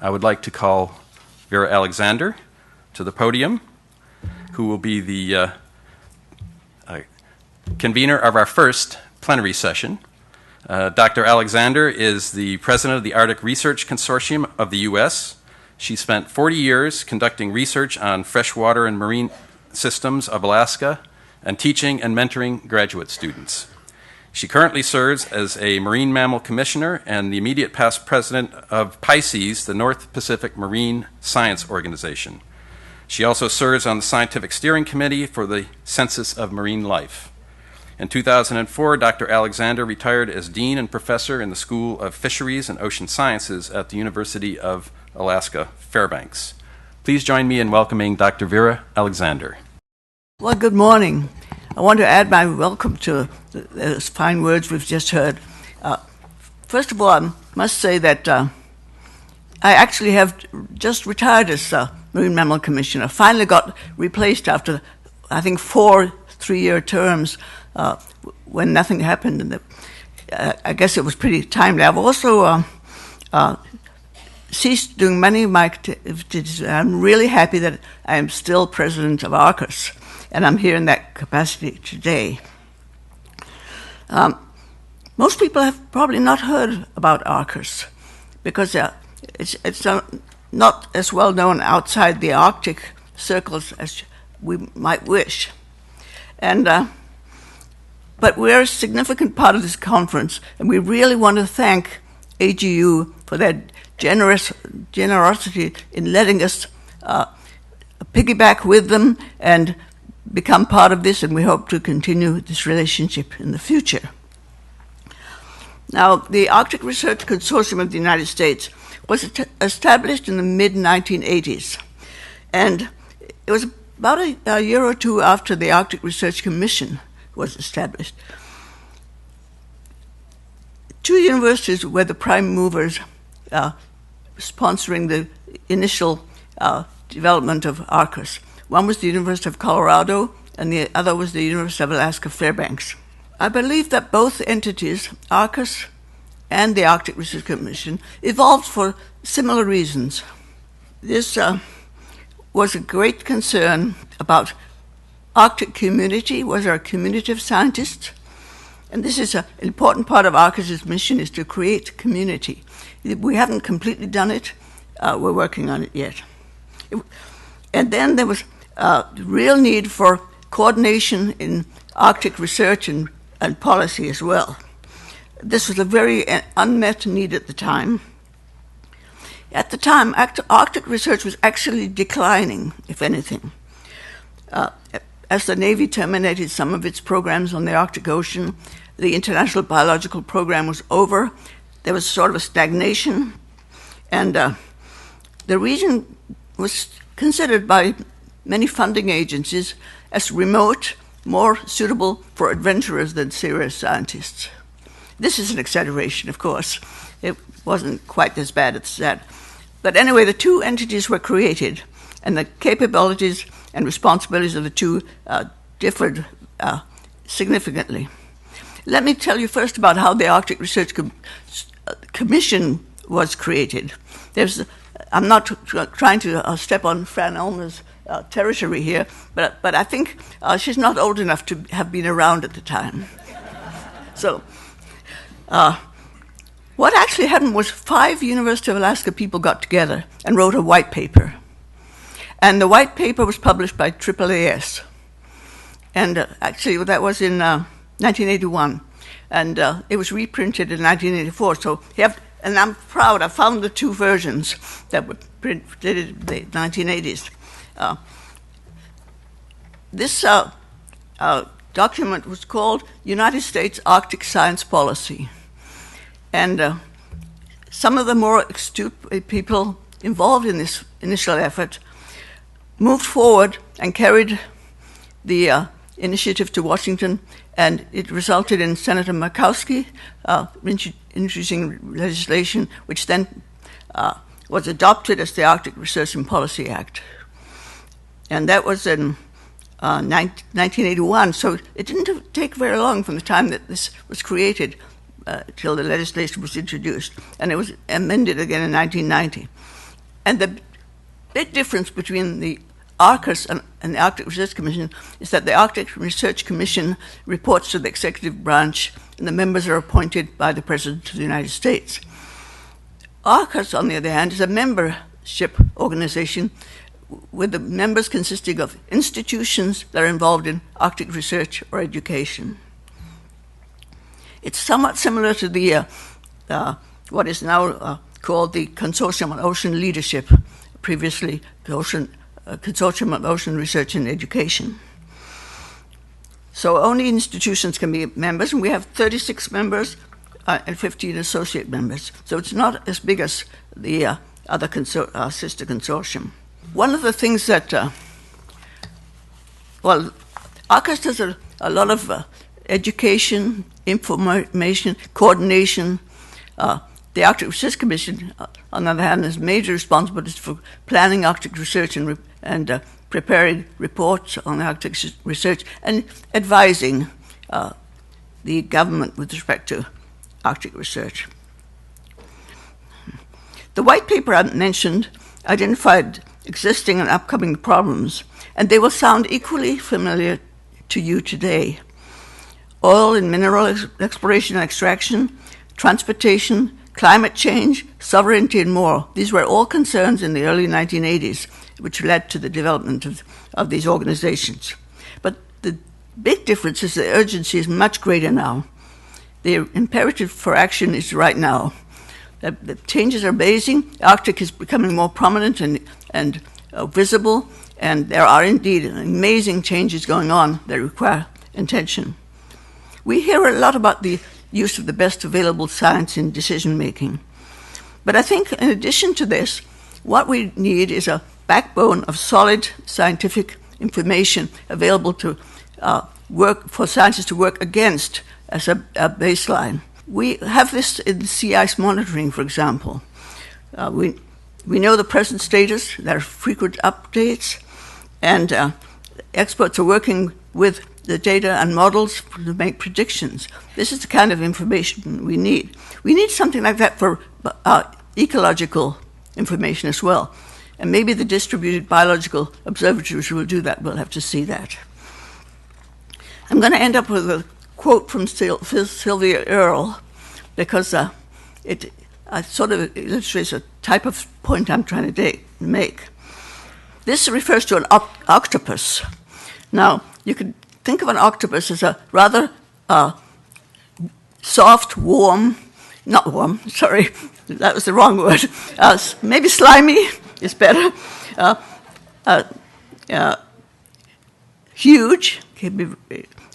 I would like to call Vera Alexander to the podium, who will be the convener of our first plenary session. Dr. Alexander is the president of the Arctic Research Consortium of the U.S. She spent 40 years conducting research on freshwater and marine systems of Alaska and teaching and mentoring graduate students. She currently serves as a Marine Mammal Commissioner and the immediate past president of Pisces, the North Pacific Marine Science Organization. She also serves on the Scientific Steering Committee for the Census of Marine Life. In 2004, Dr. Alexander retired as Dean and Professor in the School of Fisheries and Ocean Sciences at the University of Alaska, Fairbanks. Please join me in welcoming Dr. Vera Alexander. Well, good morning. I want to add my welcome to those fine words we've just heard. First of all, I must say that I actually have just retired as Marine Mammal Commissioner. Finally got replaced after, I think, 4 3-year terms when nothing happened. And I guess it was pretty timely. I've also ceased doing many of my activities. I'm really happy that I am still president of ARCUS, and I'm here in that capacity today. Most people have probably not heard about ARCUS because it's not as well known outside the Arctic circles as we might wish. But we're a significant part of this conference, and we really want to thank AGU for their generosity in letting us piggyback with them and become part of this, and we hope to continue this relationship in the future. Now, the Arctic Research Consortium of the United States was established in the mid-1980s, and it was about a year or two after the Arctic Research Commission was established. 2 universities were the prime movers sponsoring the initial development of ARCUS. One was the University of Colorado, and the other was the University of Alaska Fairbanks. I believe that both entities, ARCUS and the Arctic Research Commission, evolved for similar reasons. This was a great concern about Arctic community, was our community of scientists, and this is an important part of ARCUS's mission, is to create community. We haven't completely done it. We're working on it yet. And then there was real need for coordination in Arctic research and policy as well. This was a very unmet need at the time. At the time, Arctic research was actually declining, if anything. As the Navy terminated some of its programs on the Arctic Ocean, the International Biological Program was over. There was sort of a stagnation, and the region was considered by many funding agencies as remote, more suitable for adventurers than serious scientists. This is an exaggeration, of course. It wasn't quite as bad as that. But anyway, the 2 entities were created, and the capabilities and responsibilities of the 2 differed significantly. Let me tell you first about how the Arctic Research Commission was created. I'm not trying to step on Fran Ulmer's territory here, but I think she's not old enough to have been around at the time. So what actually happened was 5 University of Alaska people got together and wrote a white paper. And the white paper was published by AAAS. And actually, that was in 1981. And it was reprinted in 1984. So and I'm proud, I found the 2 versions that were printed in the 1980s. This document was called United States Arctic Science Policy. And some of the more astute people involved in this initial effort moved forward and carried the initiative to Washington, and it resulted in Senator Murkowski introducing legislation, which then was adopted as the Arctic Research and Policy Act. And that was in 1981, so it didn't take very long from the time that this was created till the legislation was introduced, and it was amended again in 1990. And the big difference between the ARCUS and the Arctic Research Commission is that the Arctic Research Commission reports to the executive branch, and the members are appointed by the President of the United States. ARCUS, on the other hand, is a membership organization with the members consisting of institutions that are involved in Arctic research or education. It's somewhat similar to the what is now called the Consortium on Ocean Leadership, previously the Consortium on Ocean Research and Education. So only institutions can be members, and we have 36 members and 15 associate members. So it's not as big as the other sister consortium. One of the things that, ARCUS does a lot of education, information, coordination. The Arctic Research Commission, on the other hand, has major responsibilities for planning Arctic research and preparing reports on Arctic research and advising the government with respect to Arctic research. The white paper I mentioned identified existing and upcoming problems, and they will sound equally familiar to you today. Oil and mineral exploration and extraction, transportation, climate change, sovereignty, and more. These were all concerns in the early 1980s, which led to the development of these organizations. But the big difference is the urgency is much greater now. The imperative for action is right now. The changes are amazing. The Arctic is becoming more prominent and visible, and there are indeed amazing changes going on that require attention. We hear a lot about the use of the best available science in decision-making. But I think in addition to this, what we need is a backbone of solid scientific information available to work for scientists to work against as a baseline. We have this in sea ice monitoring, for example. We know the present status, there are frequent updates, and experts are working with the data and models to make predictions. This is the kind of information we need. We need something like that for ecological information as well. And maybe the distributed biological observatories will do that. We'll have to see that. I'm going to end up with a quote from Sylvia Earle, because it sort of illustrates a type of point I'm trying to make. This refers to an octopus. Now, you could think of an octopus as a rather soft, not warm, sorry, that was the wrong word, maybe slimy is better, huge,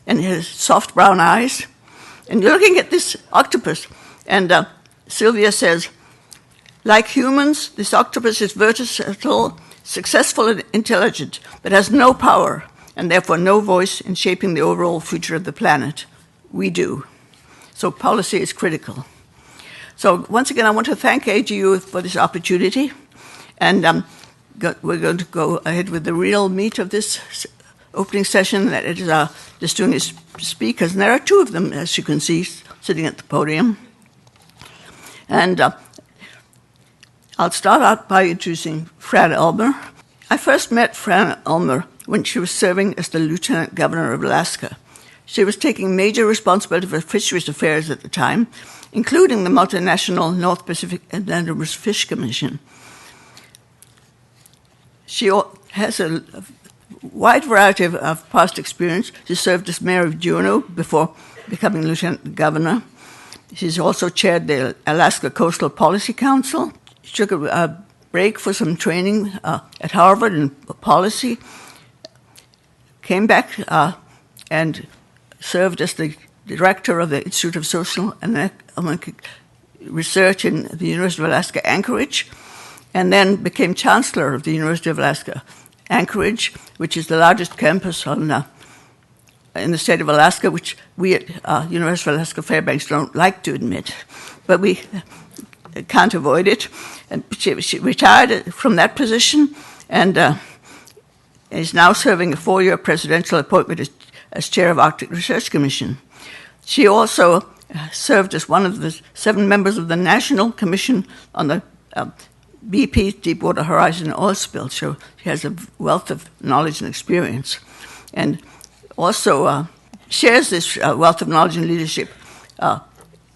and it has soft brown eyes. And you're looking at this octopus, and Sylvia says, like humans, this octopus is versatile, successful and intelligent, but has no power, and therefore no voice in shaping the overall future of the planet. We do. So policy is critical. So once again, I want to thank AGU for this opportunity, and we're going to go ahead with the real meat of this opening session. That it is our distinguished speakers, and there are two of them, as you can see, sitting at the podium. And I'll start out by introducing Fran Ulmer. I first met Fran Ulmer when she was serving as the Lieutenant Governor of Alaska. She was taking major responsibility for fisheries affairs at the time, including the multinational North Pacific Islander Fish Commission. She has a wide variety of past experience. She served as mayor of Juneau before becoming lieutenant governor. She's also chaired the Alaska Coastal Policy Council. She took a break for some training at Harvard in policy, came back and served as the director of the Institute of Social and Economic Research in the University of Alaska Anchorage, and then became chancellor of the University of Alaska Anchorage, which is the largest campus in the state of Alaska, which we at University of Alaska Fairbanks don't like to admit, but we can't avoid it. And she retired from that position and is now serving a 4-year presidential appointment as chair of Arctic Research Commission. She also served as one of the 7 members of the National Commission on the BP's Deepwater Horizon oil spill, so she has a wealth of knowledge and experience, and also shares this wealth of knowledge and leadership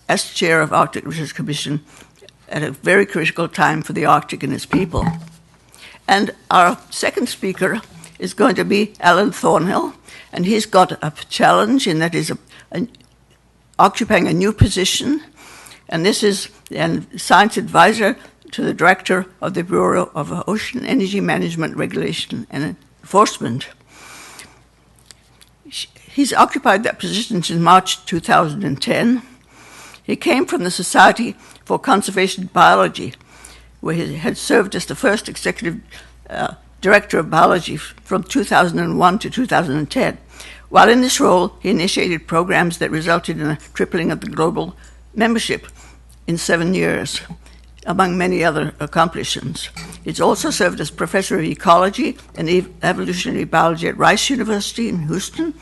as chair of Arctic Research Commission at a very critical time for the Arctic and its people. And our second speaker is going to be Alan Thornhill, and he's got a challenge in that he's occupying a new position, and this is a science advisor to the director of the Bureau of Ocean Energy Management, Regulation and Enforcement. He's occupied that position since March 2010. He came from the Society for Conservation Biology, where he had served as the first executive director of biology from 2001 to 2010. While in this role, he initiated programs that resulted in a tripling of the global membership in 7 years, among many other accomplishments. He's also served as professor of ecology and evolutionary biology at Rice University in Houston,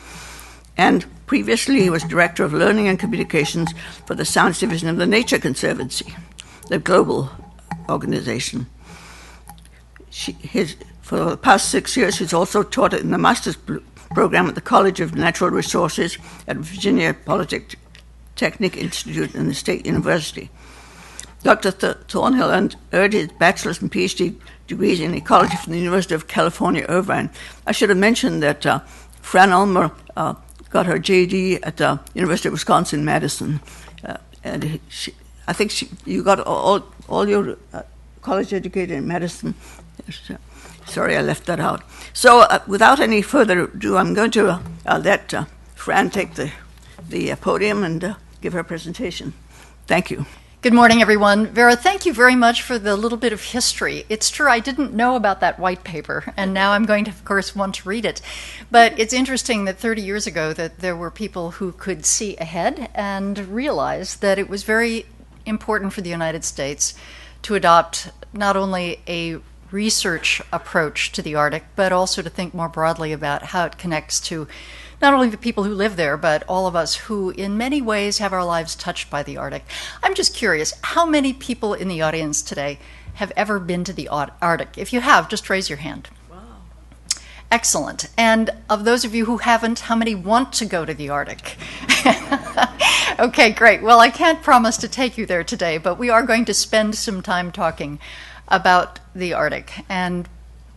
and previously he was director of learning and communications for the Science Division of the Nature Conservancy, the global organization. For the past 6 years, he's also taught in the master's program at the College of Natural Resources at Virginia Polytechnic Institute and the State University. Dr. Thornhill earned his bachelor's and PhD degrees in ecology from the University of California, Irvine. I should have mentioned that Fran Ulmer got her JD at the University of Wisconsin-Madison. And I think you got all your college educated in Madison. Sorry, I left that out. So without any further ado, I'm going to let Fran take the podium and give her presentation. Thank you. Good morning, everyone. Vera, thank you very much for the little bit of history. It's true, I didn't know about that white paper, and now I'm going to, of course, want to read it. But it's interesting that 30 years ago that there were people who could see ahead and realize that it was very important for the United States to adopt not only a research approach to the Arctic, but also to think more broadly about how it connects to not only the people who live there, but all of us who in many ways have our lives touched by the Arctic. I'm just curious, how many people in the audience today have ever been to the Arctic? If you have, just raise your hand. Wow. Excellent. And of those of you who haven't, how many want to go to the Arctic? Okay, great. Well, I can't promise to take you there today, but we are going to spend some time talking about the Arctic, and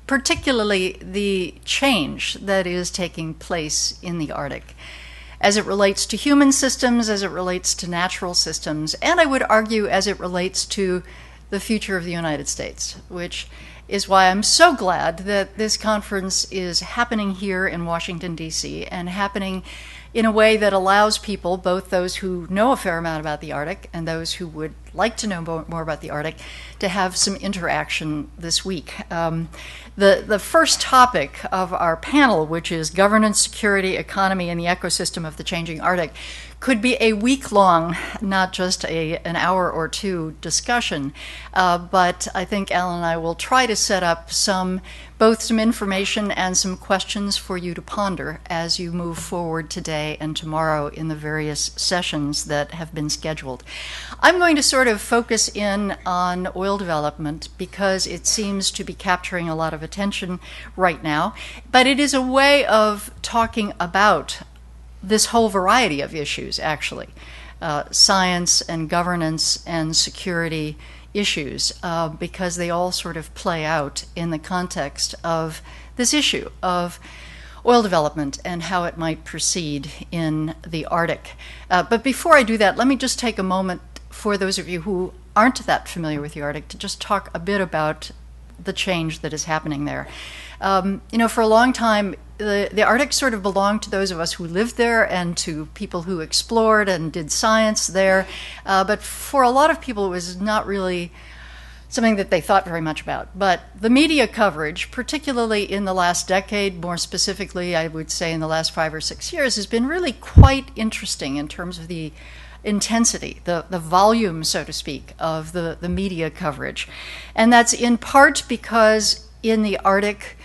particularly the change that is taking place in the Arctic as it relates to human systems, as it relates to natural systems, and I would argue as it relates to the future of the United States, which is why I'm so glad that this conference is happening here in Washington, D.C., and happening in a way that allows people, both those who know a fair amount about the Arctic and those who would like to know more about the Arctic, to have some interaction this week. The first topic of our panel, which is governance, security, economy, and the ecosystem of the changing Arctic, could be a week-long, not just an hour or two discussion. But I think Alan and I will try to set up both some information and some questions for you to ponder as you move forward today and tomorrow in the various sessions that have been scheduled. I'm going to sort of focus in on oil development because it seems to be capturing a lot of attention right now, but it is a way of talking about this whole variety of issues, actually, science and governance and security issues, because they all sort of play out in the context of this issue of oil development and how it might proceed in the Arctic. But before I do that, let me just take a moment for those of you who aren't that familiar with the Arctic to just talk a bit about the change that is happening there. For a long time, the Arctic sort of belonged to those of us who lived there and to people who explored and did science there. But for a lot of people, it was not really something that they thought very much about. But the media coverage, particularly in the last decade, more specifically, I would say in the last 5 or 6 years, has been really quite interesting in terms of the intensity, the volume, so to speak, of the media coverage. And that's in part because in the Arctic,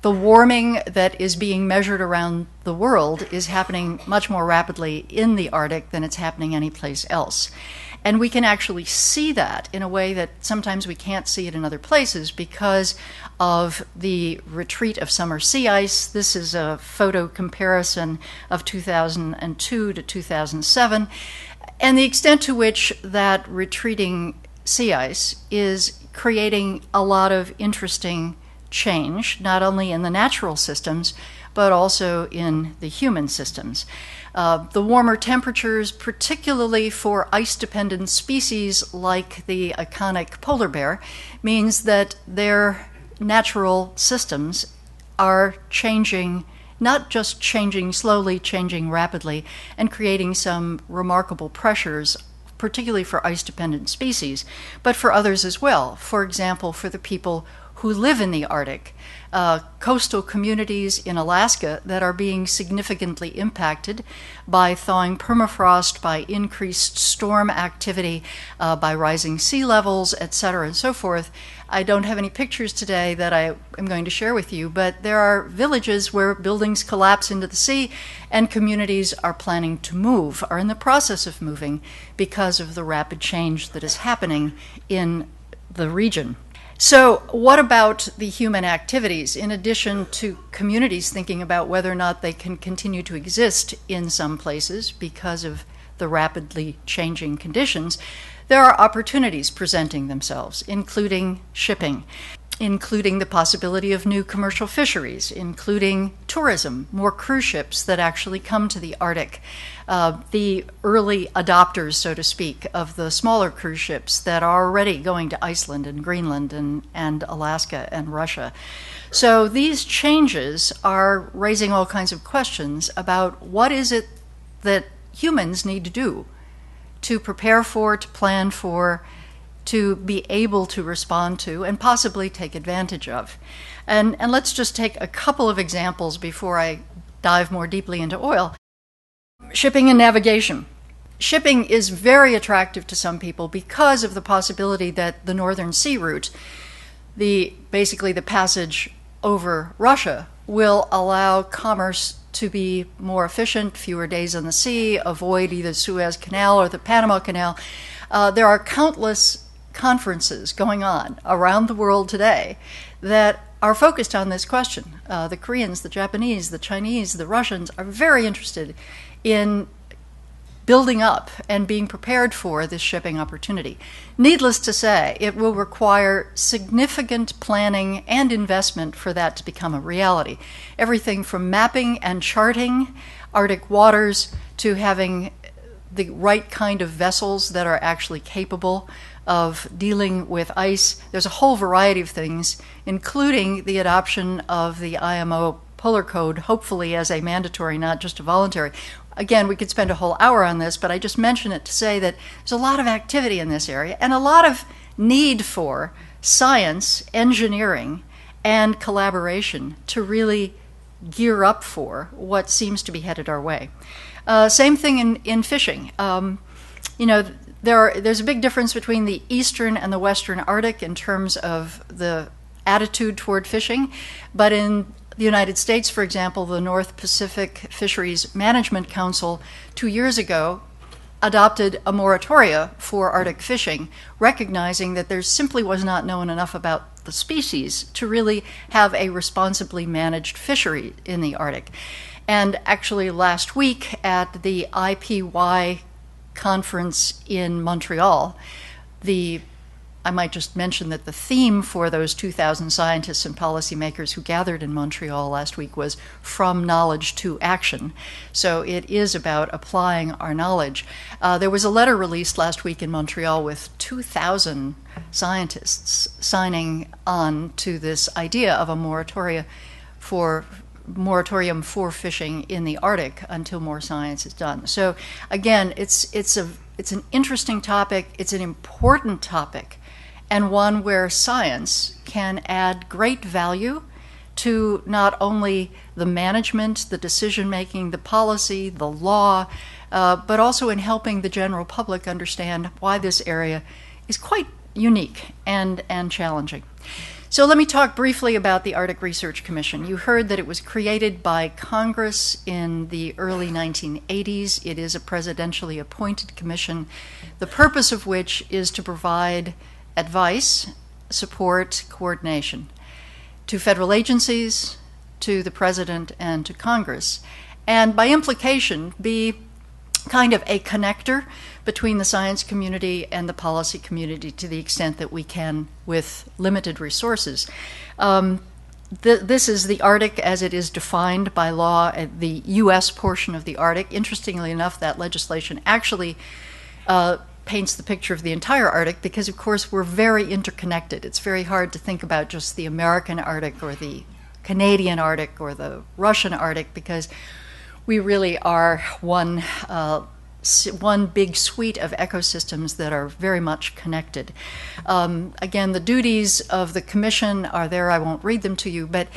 the warming that is being measured around the world is happening much more rapidly in the Arctic than it's happening anyplace else. And we can actually see that in a way that sometimes we can't see it in other places because of the retreat of summer sea ice. This is a photo comparison of 2002 to 2007, and the extent to which that retreating sea ice is creating a lot of interesting change, not only in the natural systems, but also in the human systems. The warmer temperatures, particularly for ice-dependent species like the iconic polar bear, means that their natural systems are changing, not just changing slowly, changing rapidly, and creating some remarkable pressures, particularly for ice-dependent species, but for others as well. For example, for the people who live in the Arctic, coastal communities in Alaska that are being significantly impacted by thawing permafrost, by increased storm activity, by rising sea levels, et cetera, and so forth. I don't have any pictures today that I am going to share with you, but there are villages where buildings collapse into the sea and communities are planning to move, are in the process of moving because of the rapid change that is happening in the region. So what about the human activities? In addition to communities thinking about whether or not they can continue to exist in some places because of the rapidly changing conditions, there are opportunities presenting themselves, including shipping, including the possibility of new commercial fisheries, including tourism, more cruise ships that actually come to the Arctic, the early adopters, so to speak, of the smaller cruise ships that are already going to Iceland and Greenland and Alaska and Russia. So these changes are raising all kinds of questions about what is it that humans need to do to prepare for, to plan for, to be able to respond to, and possibly take advantage of. And let's just take a couple of examples before I dive more deeply into oil. Shipping and navigation. Shipping is very attractive to some people because of the possibility that the Northern Sea route, basically the passage over Russia, will allow commerce to be more efficient, fewer days on the sea, avoid either Suez Canal or the Panama Canal. There are countless conferences going on around the world today that are focused on this question. The Koreans, the Japanese, the Chinese, the Russians are very interested in building up and being prepared for this shipping opportunity. Needless to say, it will require significant planning and investment for that to become a reality. Everything from mapping and charting Arctic waters to having the right kind of vessels that are actually capable of dealing with ice. There's a whole variety of things, including the adoption of the IMO Polar Code, hopefully as a mandatory, not just a voluntary. Again, we could spend a whole hour on this, but I just mention it to say that there's a lot of activity in this area and a lot of need for science, engineering, and collaboration to really gear up for what seems to be headed our way. Same thing in fishing. There's a big difference between the eastern and the western Arctic in terms of the attitude toward fishing, but in the United States, for example, the North Pacific Fisheries Management Council 2 years ago adopted a moratoria for Arctic fishing, recognizing that there simply was not known enough about the species to really have a responsibly managed fishery in the Arctic. And actually last week at the IPY conference in Montreal, I might just mention that the theme for those 2,000 scientists and policymakers who gathered in Montreal last week was From Knowledge to Action. So it is about applying our knowledge. There was a letter released last week in Montreal with 2,000 scientists signing on to this idea of a moratorium for fishing in the Arctic until more science is done. So again, it's an interesting topic, it's an important topic, and one where science can add great value to not only the management, the decision-making, the policy, the law, but also in helping the general public understand why this area is quite unique and challenging. So let me talk briefly about the Arctic Research Commission. You heard that it was created by Congress in the early 1980s. It is a presidentially appointed commission, the purpose of which is to provide advice, support, coordination to federal agencies, to the president, and to Congress, and by implication be kind of a connector between the science community and the policy community to the extent that we can with limited resources. This is the Arctic as it is defined by law, the U.S. portion of the Arctic. Interestingly enough, that legislation actually paints the picture of the entire Arctic because, of course, we're very interconnected. It's very hard to think about just the American Arctic or the Canadian Arctic or the Russian Arctic because we really are one big suite of ecosystems that are very much connected. Again, the duties of the commission are there. I won't read them to you, but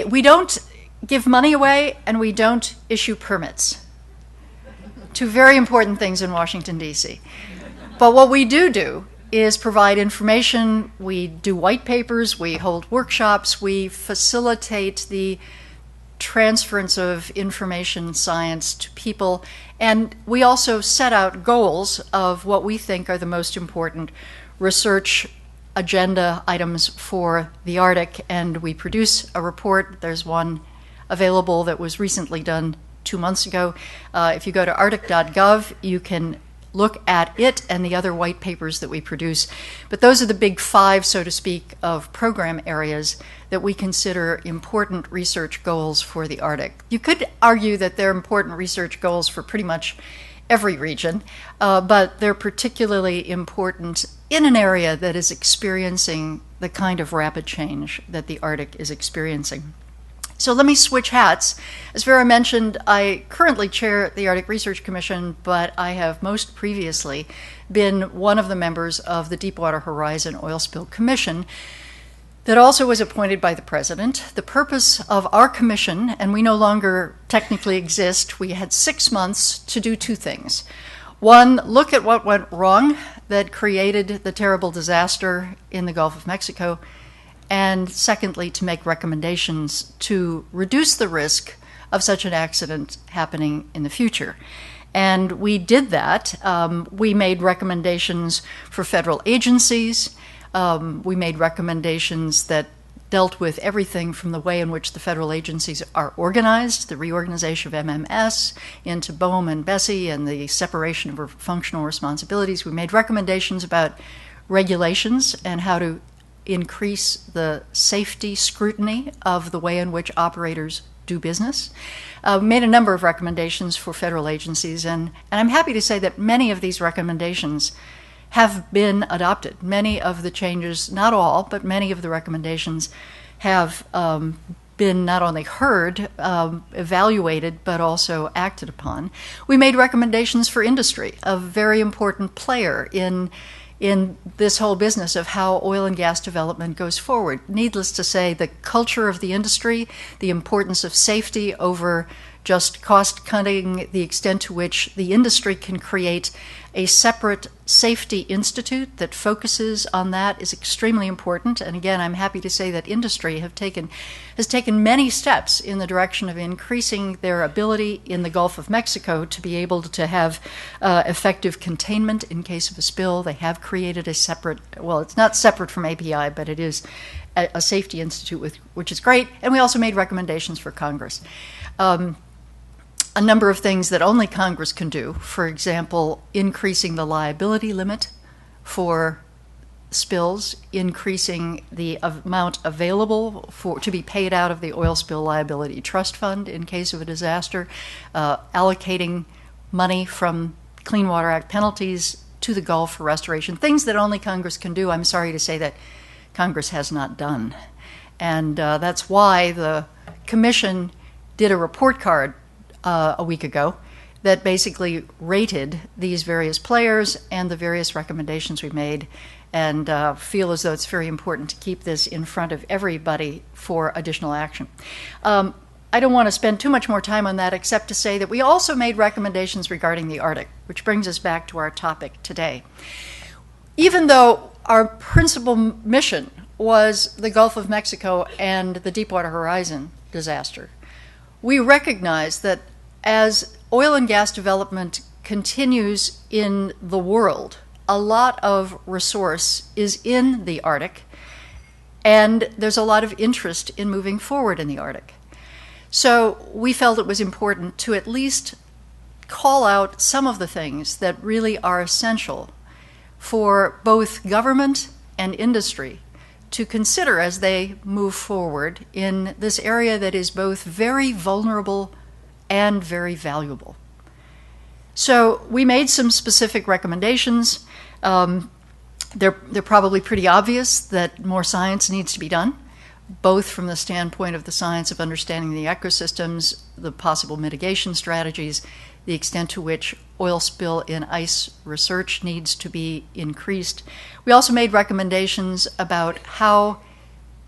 we don't give money away and we don't issue permits. Two very important things in Washington, D.C. But what we do is provide information. We do white papers, we hold workshops, we facilitate the transference of information science to people, and we also set out goals of what we think are the most important research agenda items for the Arctic, and we produce a report. There's one available that was recently done 2 months ago. If you go to arctic.gov, you can look at it and the other white papers that we produce. But those are the big five, so to speak, of program areas that we consider important research goals for the Arctic. You could argue that they're important research goals for pretty much every region, but they're particularly important in an area that is experiencing the kind of rapid change that the Arctic is experiencing. So let me switch hats. As Vera mentioned, I currently chair the Arctic Research Commission, but I have most previously been one of the members of the Deepwater Horizon Oil Spill Commission that also was appointed by the President. The purpose of our commission, and we no longer technically exist, we had 6 months to do two things. One, look at what went wrong that created the terrible disaster in the Gulf of Mexico, and secondly, to make recommendations to reduce the risk of such an accident happening in the future. And we did that. We made recommendations for federal agencies. We made recommendations that dealt with everything from the way in which the federal agencies are organized, the reorganization of MMS into BOEM and BSEE, and the separation of functional responsibilities. We made recommendations about regulations and how to increase the safety scrutiny of the way in which operators do business. We made a number of recommendations for federal agencies, and I'm happy to say that many of these recommendations have been adopted. Many of the changes, not all, but many of the recommendations have been not only heard, evaluated, but also acted upon. We made recommendations for industry, a very important player in this whole business of how oil and gas development goes forward. Needless to say, the culture of the industry, the importance of safety over just cost cutting, the extent to which the industry can create a separate safety institute that focuses on that is extremely important. And again, I'm happy to say that industry has taken many steps in the direction of increasing their ability in the Gulf of Mexico to be able to have effective containment in case of a spill. They have created a separate, well, it's not separate from API, but it is a safety institute, which is great. And we also made recommendations for Congress. A number of things that only Congress can do. For example, increasing the liability limit for spills, increasing the amount available to be paid out of the Oil Spill Liability Trust Fund in case of a disaster, allocating money from Clean Water Act penalties to the Gulf for restoration, things that only Congress can do. I'm sorry to say that Congress has not done. And that's why the Commission did a report card a week ago that basically rated these various players and the various recommendations we made, and feel as though it's very important to keep this in front of everybody for additional action. I don't want to spend too much more time on that except to say that we also made recommendations regarding the Arctic, which brings us back to our topic today. Even though our principal mission was the Gulf of Mexico and the Deepwater Horizon disaster. We recognize that as oil and gas development continues in the world, a lot of resource is in the Arctic, and there's a lot of interest in moving forward in the Arctic. So we felt it was important to at least call out some of the things that really are essential for both government and industry to consider as they move forward in this area that is both very vulnerable and very valuable. So we made some specific recommendations. They're probably pretty obvious that more science needs to be done, both from the standpoint of the science of understanding the ecosystems, the possible mitigation strategies, the extent to which oil spill in ice research needs to be increased. We also made recommendations about how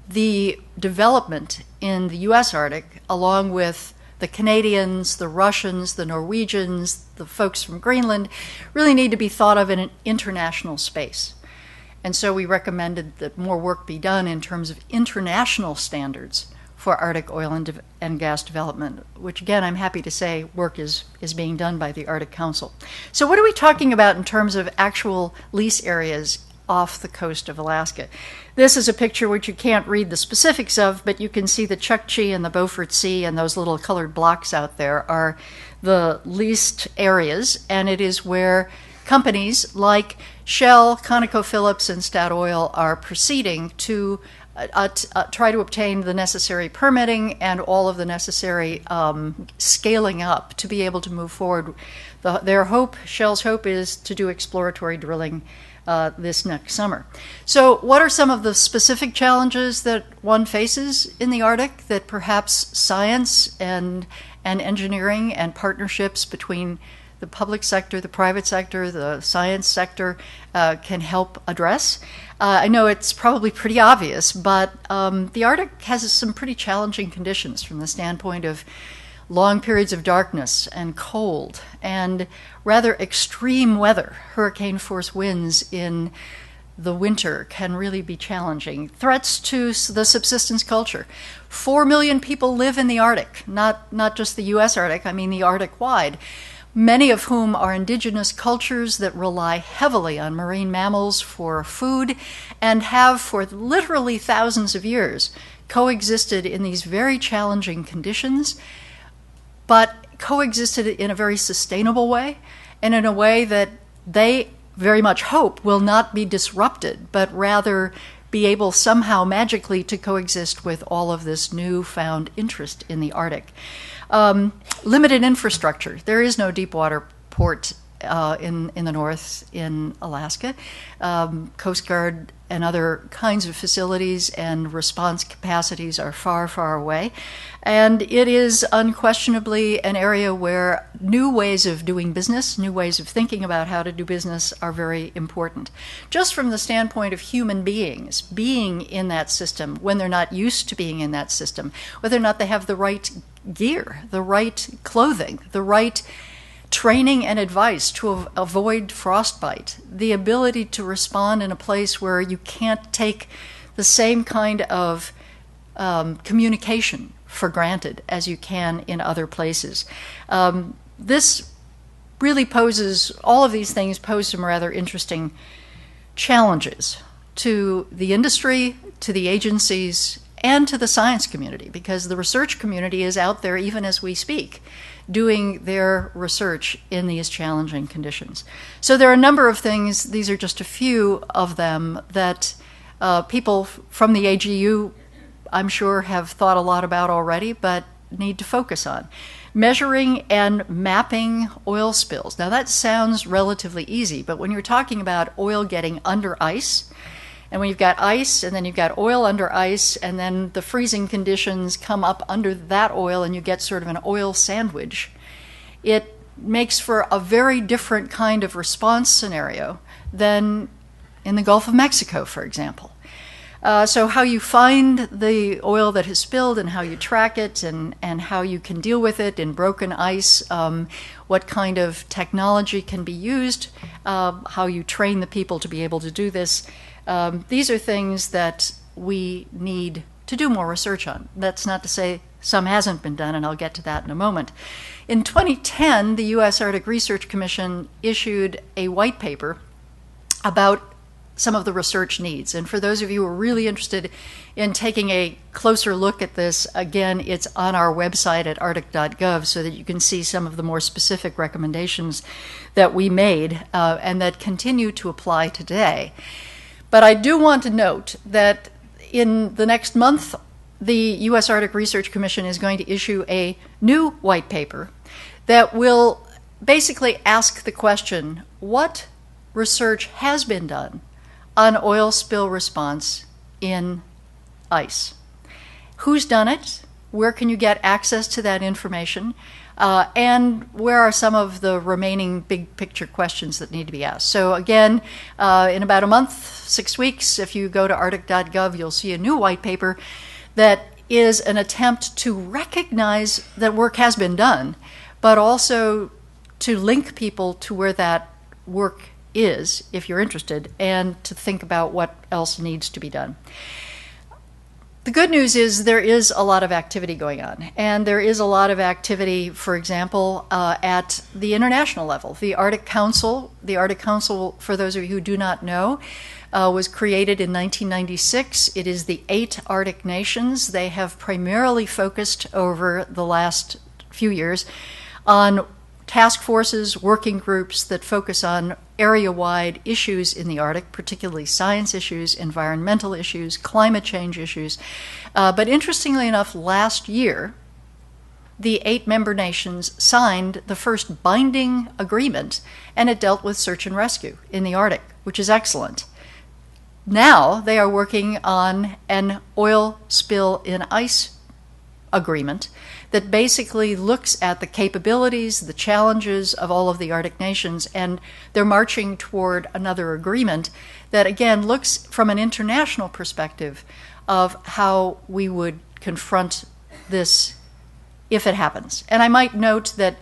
the development in the U.S. Arctic, along with the Canadians, the Russians, the Norwegians, the folks from Greenland, really need to be thought of in an international space. And so we recommended that more work be done in terms of international standards for Arctic oil and gas development, which again, I'm happy to say work is being done by the Arctic Council. So what are we talking about in terms of actual lease areas off the coast of Alaska? This is a picture which you can't read the specifics of, but you can see the Chukchi and the Beaufort Sea and those little colored blocks out there are the leased areas, and it is where companies like Shell, ConocoPhillips, and Statoil are proceeding to try to obtain the necessary permitting and all of the necessary scaling up to be able to move forward. Their hope, Shell's hope, is to do exploratory drilling this next summer. So what are some of the specific challenges that one faces in the Arctic that perhaps science and engineering and partnerships between the public sector, the private sector, the science sector can help address? I know it's probably pretty obvious, but the Arctic has some pretty challenging conditions from the standpoint of long periods of darkness and cold and rather extreme weather. Hurricane-force winds in the winter can really be challenging. Threats to the subsistence culture. 4 million people live in the Arctic, not just the U.S. Arctic, I mean the Arctic-wide, many of whom are indigenous cultures that rely heavily on marine mammals for food and have for literally thousands of years coexisted in these very challenging conditions, but coexisted in a very sustainable way and in a way that they very much hope will not be disrupted, but rather be able somehow magically to coexist with all of this newfound interest in the Arctic. Limited infrastructure. There is no deepwater port in the north in Alaska. Coast Guard and other kinds of facilities and response capacities are far, far away. And it is unquestionably an area where new ways of doing business, new ways of thinking about how to do business are very important. Just from the standpoint of human beings being in that system when they're not used to being in that system, whether or not they have the right gear, the right clothing, the right training and advice to avoid frostbite, the ability to respond in a place where you can't take the same kind of communication for granted as you can in other places. This really poses, all of these things pose some rather interesting challenges to the industry, to the agencies, and to the science community, because the research community is out there even as we speak, doing their research in these challenging conditions. So there are a number of things, these are just a few of them, that people from the AGU, I'm sure, have thought a lot about already, but need to focus on. Measuring and mapping oil spills. Now that sounds relatively easy, but when you're talking about oil getting under ice, and when you've got ice, and then you've got oil under ice, and then the freezing conditions come up under that oil, and you get sort of an oil sandwich, it makes for a very different kind of response scenario than in the Gulf of Mexico, for example. So how you find the oil that has spilled and how you track it and how you can deal with it in broken ice, what kind of technology can be used, how you train the people to be able to do this. These are things that we need to do more research on. That's not to say some hasn't been done, and I'll get to that in a moment. In 2010, the U.S. Arctic Research Commission issued a white paper about some of the research needs. And for those of you who are really interested in taking a closer look at this, again, it's on our website at arctic.gov so that you can see some of the more specific recommendations that we made and that continue to apply today. But I do want to note that in the next month, the U.S. Arctic Research Commission is going to issue a new white paper that will basically ask the question, what research has been done on oil spill response in ice? Who's done it? Where can you get access to that information? And where are some of the remaining big picture questions that need to be asked? So again, in about a month, 6 weeks, if you go to arctic.gov, you'll see a new white paper that is an attempt to recognize that work has been done, but also to link people to where that work is, if you're interested, and to think about what else needs to be done. The good news is there is a lot of activity going on, and there is a lot of activity, for example, at the international level. The Arctic Council, for those of you who do not know, was created in 1996. It is the 8 Arctic nations. They have primarily focused over the last few years on task forces, working groups that focus on area-wide issues in the Arctic, particularly science issues, environmental issues, climate change issues. But interestingly enough, last year, the 8 member nations signed the first binding agreement, and it dealt with search and rescue in the Arctic, which is excellent. Now they are working on an oil spill in ice agreement that basically looks at the capabilities, the challenges of all of the Arctic nations, and they're marching toward another agreement that, again, looks from an international perspective of how we would confront this if it happens. And I might note that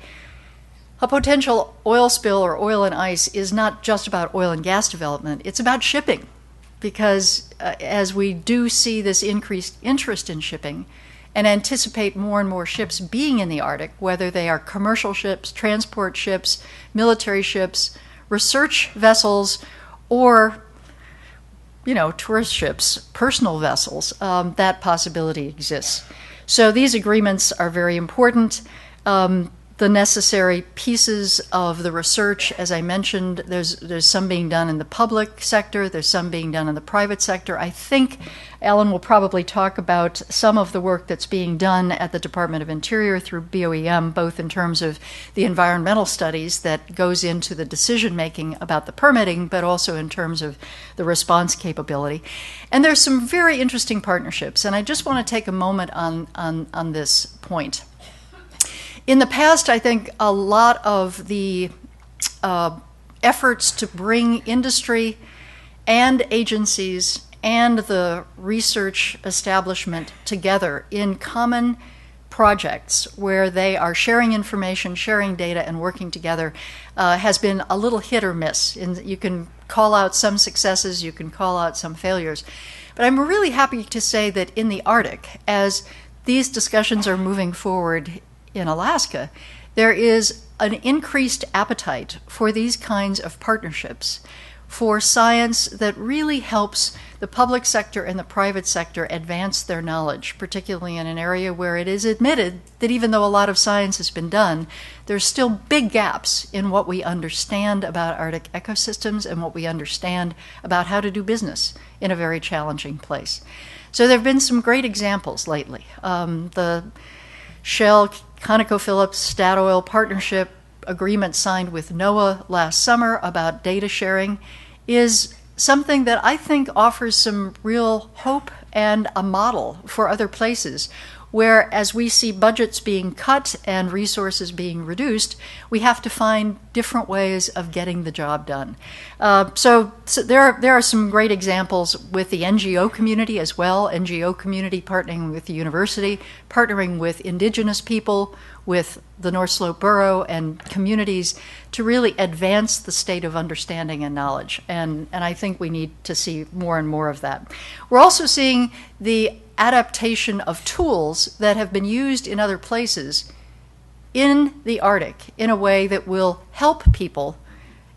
a potential oil spill or oil and ice is not just about oil and gas development, it's about shipping, because as we do see this increased interest in shipping, and anticipate more and more ships being in the Arctic, whether they are commercial ships, transport ships, military ships, research vessels, or, tourist ships, personal vessels, that possibility exists. So these agreements are very important. The necessary pieces of the research, as I mentioned, there's some being done in the public sector, there's some being done in the private sector. I think Ellen will probably talk about some of the work that's being done at the Department of Interior through BOEM, both in terms of the environmental studies that goes into the decision-making about the permitting, but also in terms of the response capability. And there's some very interesting partnerships, and I just want to take a moment on this point. In the past, I think a lot of the efforts to bring industry and agencies and the research establishment together in common projects where they are sharing information, sharing data, and working together has been a little hit or miss. And you can call out some successes, you can call out some failures. But I'm really happy to say that in the Arctic, as these discussions are moving forward in Alaska, there is an increased appetite for these kinds of partnerships, for science that really helps the public sector and the private sector advance their knowledge, particularly in an area where it is admitted that even though a lot of science has been done, there's still big gaps in what we understand about Arctic ecosystems and what we understand about how to do business in a very challenging place. So there have been some great examples lately. The Shell, ConocoPhillips, Statoil partnership agreement signed with NOAA last summer about data sharing is something that I think offers some real hope and a model for other places where as we see budgets being cut and resources being reduced, we have to find different ways of getting the job done. So there are some great examples with the NGO community as well, NGO community partnering with the university, partnering with indigenous people, with the North Slope Borough and communities to really advance the state of understanding and knowledge. And I think we need to see more and more of that. We're also seeing the adaptation of tools that have been used in other places in the Arctic in a way that will help people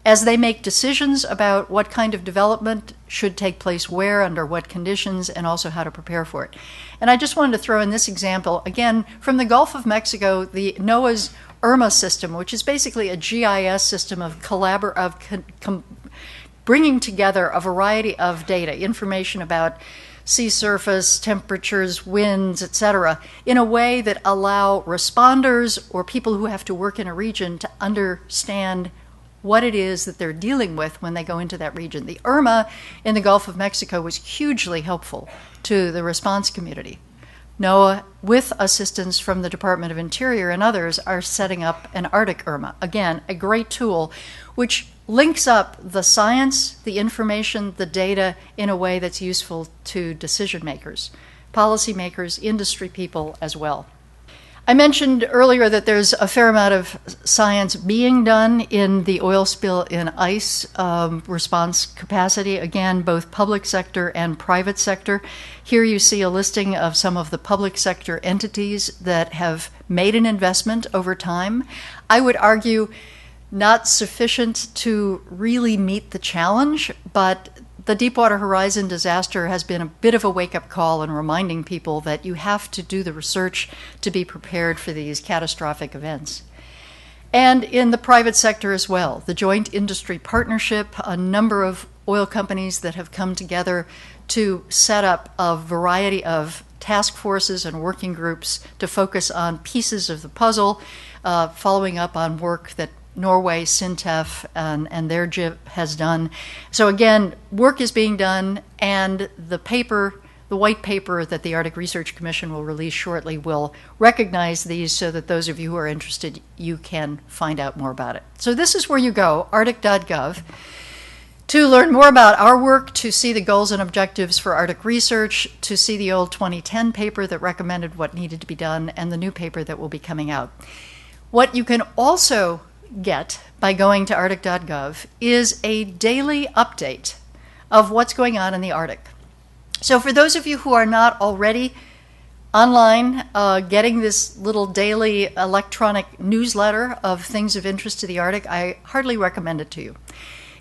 as they make decisions about what kind of development should take place where, under what conditions, and also how to prepare for it. And I just wanted to throw in this example, again, from the Gulf of Mexico, the NOAA's Irma system, which is basically a GIS system of bringing together a variety of data, information about sea surface, temperatures, winds, etc., in a way that allow responders or people who have to work in a region to understand what it is that they're dealing with when they go into that region. The Irma in the Gulf of Mexico was hugely helpful to the response community. NOAA, with assistance from the Department of Interior and others, are setting up an Arctic Irma. Again, a great tool which links up the science, the information, the data in a way that's useful to decision makers, policymakers, industry people as well. I mentioned earlier that there's a fair amount of science being done in the oil spill in ice response capacity, again, both public sector and private sector. Here you see a listing of some of the public sector entities that have made an investment over time. I would argue not sufficient to really meet the challenge, but the Deepwater Horizon disaster has been a bit of a wake-up call and reminding people that you have to do the research to be prepared for these catastrophic events. And in the private sector as well, the Joint Industry Partnership, a number of oil companies that have come together to set up a variety of task forces and working groups to focus on pieces of the puzzle, following up on work that Norway, Sintef, and their JIP has done. So again, work is being done, and the white paper that the Arctic Research Commission will release shortly will recognize these so that those of you who are interested, you can find out more about it. So this is where you go, arctic.gov, to learn more about our work, to see the goals and objectives for Arctic research, to see the old 2010 paper that recommended what needed to be done, and the new paper that will be coming out. What you can also get by going to arctic.gov is a daily update of what's going on in the Arctic. So for those of you who are not already online getting this little daily electronic newsletter of things of interest to the Arctic, I hardly recommend it to you.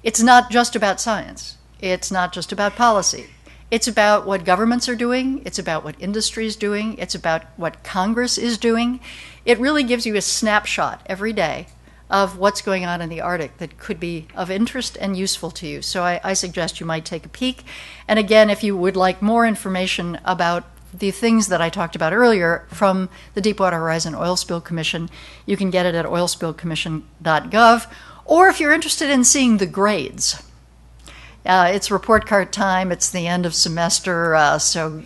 It's not just about science. It's not just about policy. It's about what governments are doing. It's about what industry is doing. It's about what Congress is doing. It really gives you a snapshot every day of what's going on in the Arctic that could be of interest and useful to you. So I suggest you might take a peek. And again, if you would like more information about the things that I talked about earlier from the Deepwater Horizon Oil Spill Commission, you can get it at oilspillcommission.gov. Or if you're interested in seeing the grades, it's report card time, it's the end of semester, so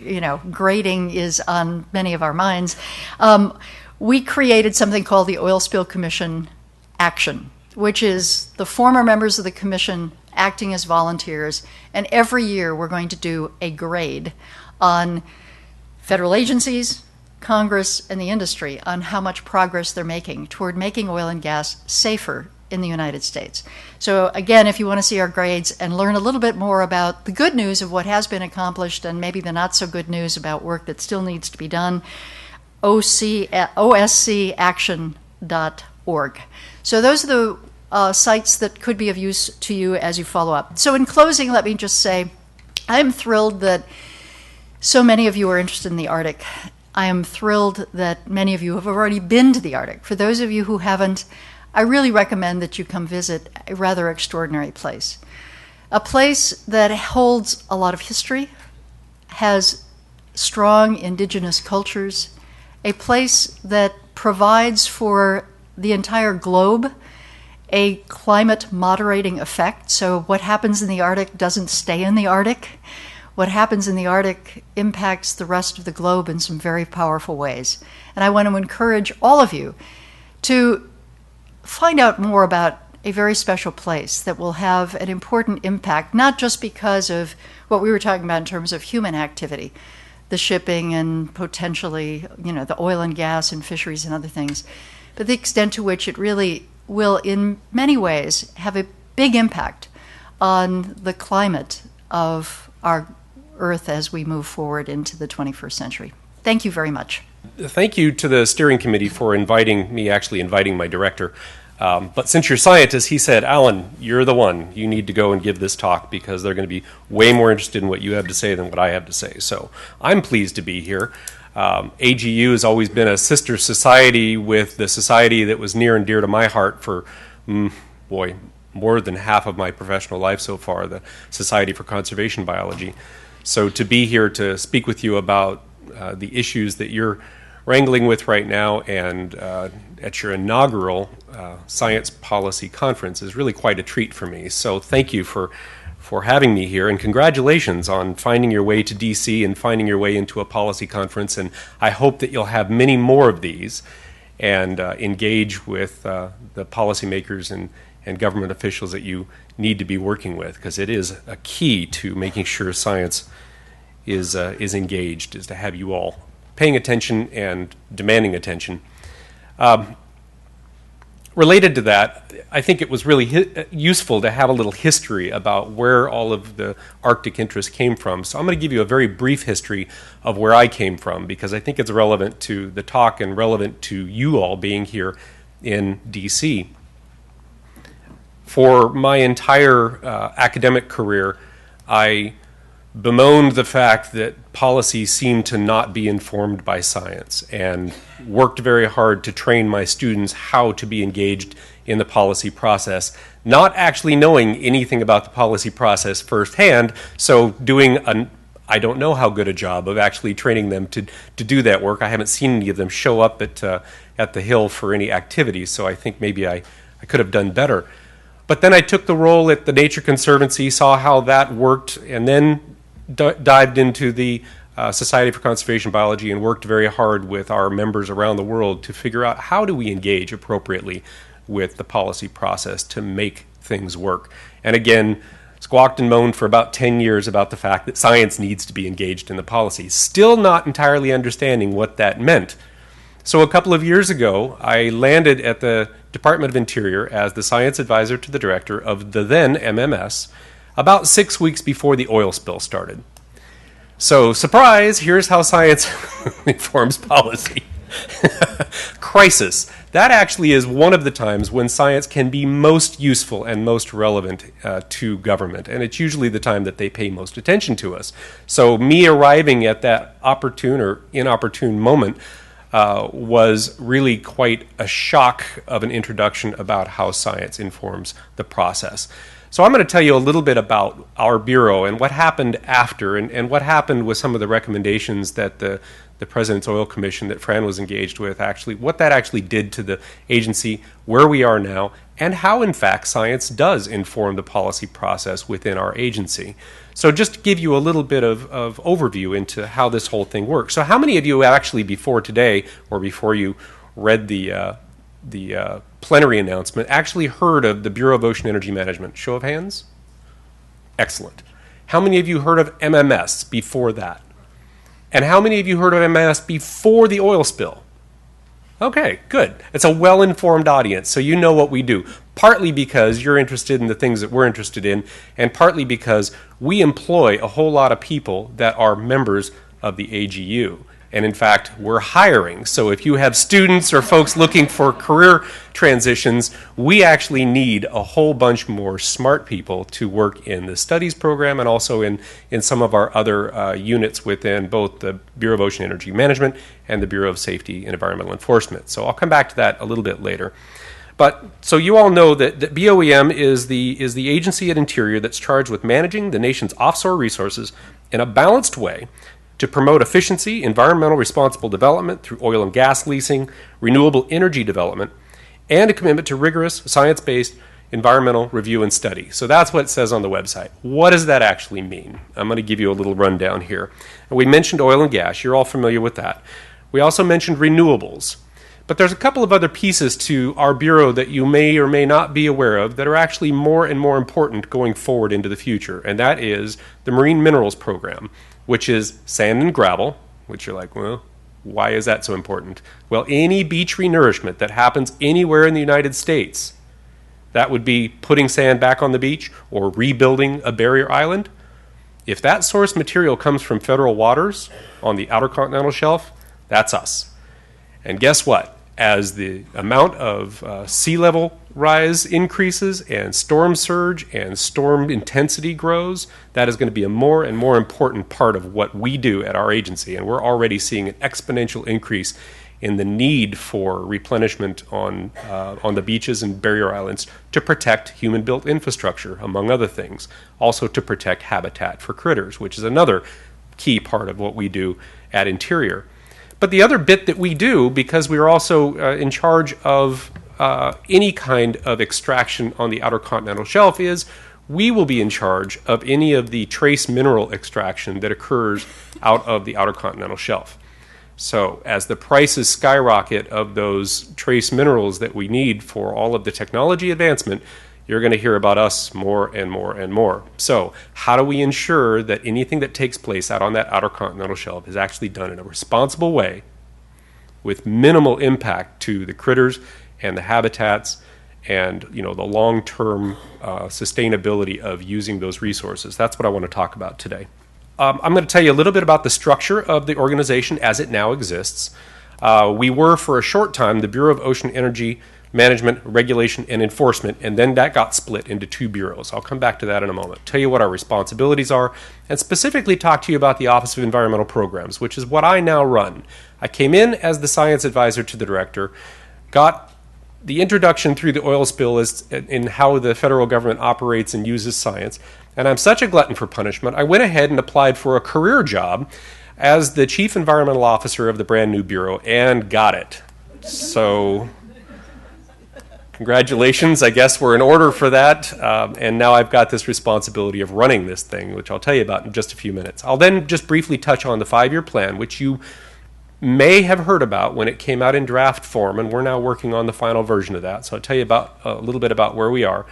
grading is on many of our minds. We created something called the Oil Spill Commission Action, which is the former members of the commission acting as volunteers, and every year we're going to do a grade on federal agencies, Congress, and the industry on how much progress they're making toward making oil and gas safer in the United States. So again, if you want to see our grades and learn a little bit more about the good news of what has been accomplished and maybe the not so good news about work that still needs to be done, oscaction.org. So those are the sites that could be of use to you as you follow up. So in closing, let me just say, I'm thrilled that so many of you are interested in the Arctic. I am thrilled that many of you have already been to the Arctic. For those of you who haven't, I really recommend that you come visit a rather extraordinary place. A place that holds a lot of history, has strong indigenous cultures, a place that provides for the entire globe a climate moderating effect. So what happens in the Arctic doesn't stay in the Arctic. what happens in the Arctic impacts the rest of the globe in some very powerful ways. And I want to encourage all of you to find out more about a very special place that will have an important impact, not just because of what we were talking about in terms of human activity, the shipping and potentially, the oil and gas and fisheries and other things, but the extent to which it really will, in many ways, have a big impact on the climate of our Earth as we move forward into the 21st century. Thank you very much. Thank you to the steering committee for inviting my director. But since you're scientists, he said, Alan, you're the one. You need to go and give this talk because they're going to be way more interested in what you have to say than what I have to say. So I'm pleased to be here. AGU has always been a sister society with the society that was near and dear to my heart for, more than half of my professional life so far, the Society for Conservation Biology. So to be here to speak with you about the issues that you're wrangling with right now and at your inaugural science policy conference is really quite a treat for me. So thank you for having me here, and congratulations on finding your way to DC and finding your way into a policy conference. And I hope that you'll have many more of these and engage with the policymakers and government officials that you need to be working with, because it is a key to making sure science is engaged, is to have you all paying attention and demanding attention. Related to that, I think it was really useful to have a little history about where all of the Arctic interest came from. So I'm going to give you a very brief history of where I came from, because I think it's relevant to the talk and relevant to you all being here in DC. For my entire academic career, I bemoaned the fact that policy seemed to not be informed by science, and worked very hard to train my students how to be engaged in the policy process, not actually knowing anything about the policy process firsthand, so doing I don't know how good a job of actually training them to do that work. I haven't seen any of them show up at the Hill for any activities, so I think maybe I could have done better. But then I took the role at the Nature Conservancy, saw how that worked, and then dived into the Society for Conservation Biology and worked very hard with our members around the world to figure out how do we engage appropriately with the policy process to make things work. And again, squawked and moaned for about 10 years about the fact that science needs to be engaged in the policy, still not entirely understanding what that meant. So a couple of years ago, I landed at the Department of Interior as the science advisor to the director of the then MMS, about 6 weeks before the oil spill started. So, surprise, here's how science informs policy. Crisis. That actually is one of the times when science can be most useful and most relevant to government, and it's usually the time that they pay most attention to us. So me arriving at that opportune or inopportune moment was really quite a shock of an introduction about how science informs the process. So I'm going to tell you a little bit about our Bureau and what happened after, and what happened with some of the recommendations that the President's Oil Commission that Fran was engaged with, actually, what that actually did to the agency, where we are now, and how, in fact, science does inform the policy process within our agency. So just to give you a little bit of overview into how this whole thing works. So how many of you actually before today, or before you read the plenary announcement, actually heard of the Bureau of Ocean Energy Management? Show of hands? Excellent. How many of you heard of MMS before that? And how many of you heard of MMS before the oil spill? Okay, good. It's a well-informed audience, so you know what we do. Partly because you're interested in the things that we're interested in, and partly because we employ a whole lot of people that are members of the AGU. And in fact, we're hiring. So if you have students or folks looking for career transitions, we actually need a whole bunch more smart people to work in the studies program and also in some of our other units within both the Bureau of Ocean Energy Management and the Bureau of Safety and Environmental Enforcement. So I'll come back to that a little bit later. But so you all know that BOEM is the agency at Interior that's charged with managing the nation's offshore resources in a balanced way to promote efficiency, environmental responsible development through oil and gas leasing, renewable energy development, and a commitment to rigorous, science-based environmental review and study. So that's what it says on the website. What does that actually mean? I'm going to give you a little rundown here. And we mentioned oil and gas. You're all familiar with that. We also mentioned renewables. But there's a couple of other pieces to our Bureau that you may or may not be aware of that are actually more and more important going forward into the future. And that is the Marine Minerals Program, which is sand and gravel, which you're like, well, why is that so important? Well, any beach renourishment that happens anywhere in the United States, that would be putting sand back on the beach or rebuilding a barrier island. If that source material comes from federal waters on the outer continental shelf, that's us. And guess what? As the amount of sea level rise increases and storm surge and storm intensity grows, that is going to be a more and more important part of what we do at our agency. And we're already seeing an exponential increase in the need for replenishment on the beaches and barrier islands to protect human-built infrastructure, among other things. Also to protect habitat for critters, which is another key part of what we do at Interior. But the other bit that we do, because we are also in charge of any kind of extraction on the outer continental shelf, is we will be in charge of any of the trace mineral extraction that occurs out of the outer continental shelf. So as the prices skyrocket of those trace minerals that we need for all of the technology advancement, you're going to hear about us more and more and more. So how do we ensure that anything that takes place out on that outer continental shelf is actually done in a responsible way with minimal impact to the critters and the habitats and the long-term sustainability of using those resources? That's what I want to talk about today. I'm going to tell you a little bit about the structure of the organization as it now exists. We were, for a short time, the Bureau of Ocean Energy Management, Regulation, and Enforcement, and then that got split into two bureaus. I'll come back to that in a moment. Tell you what our responsibilities are, and specifically talk to you about the Office of Environmental Programs, which is what I now run. I came in as the science advisor to the director, got the introduction through the oil spill in how the federal government operates and uses science, and I'm such a glutton for punishment, I went ahead and applied for a career job as the Chief Environmental Officer of the brand new Bureau, and got it. So congratulations, I guess we're in order for that, and now I've got this responsibility of running this thing, which I'll tell you about in just a few minutes. I'll then just briefly touch on the 5-year plan, which you may have heard about when it came out in draft form, and we're now working on the final version of that. So I'll tell you about a little bit about where we are,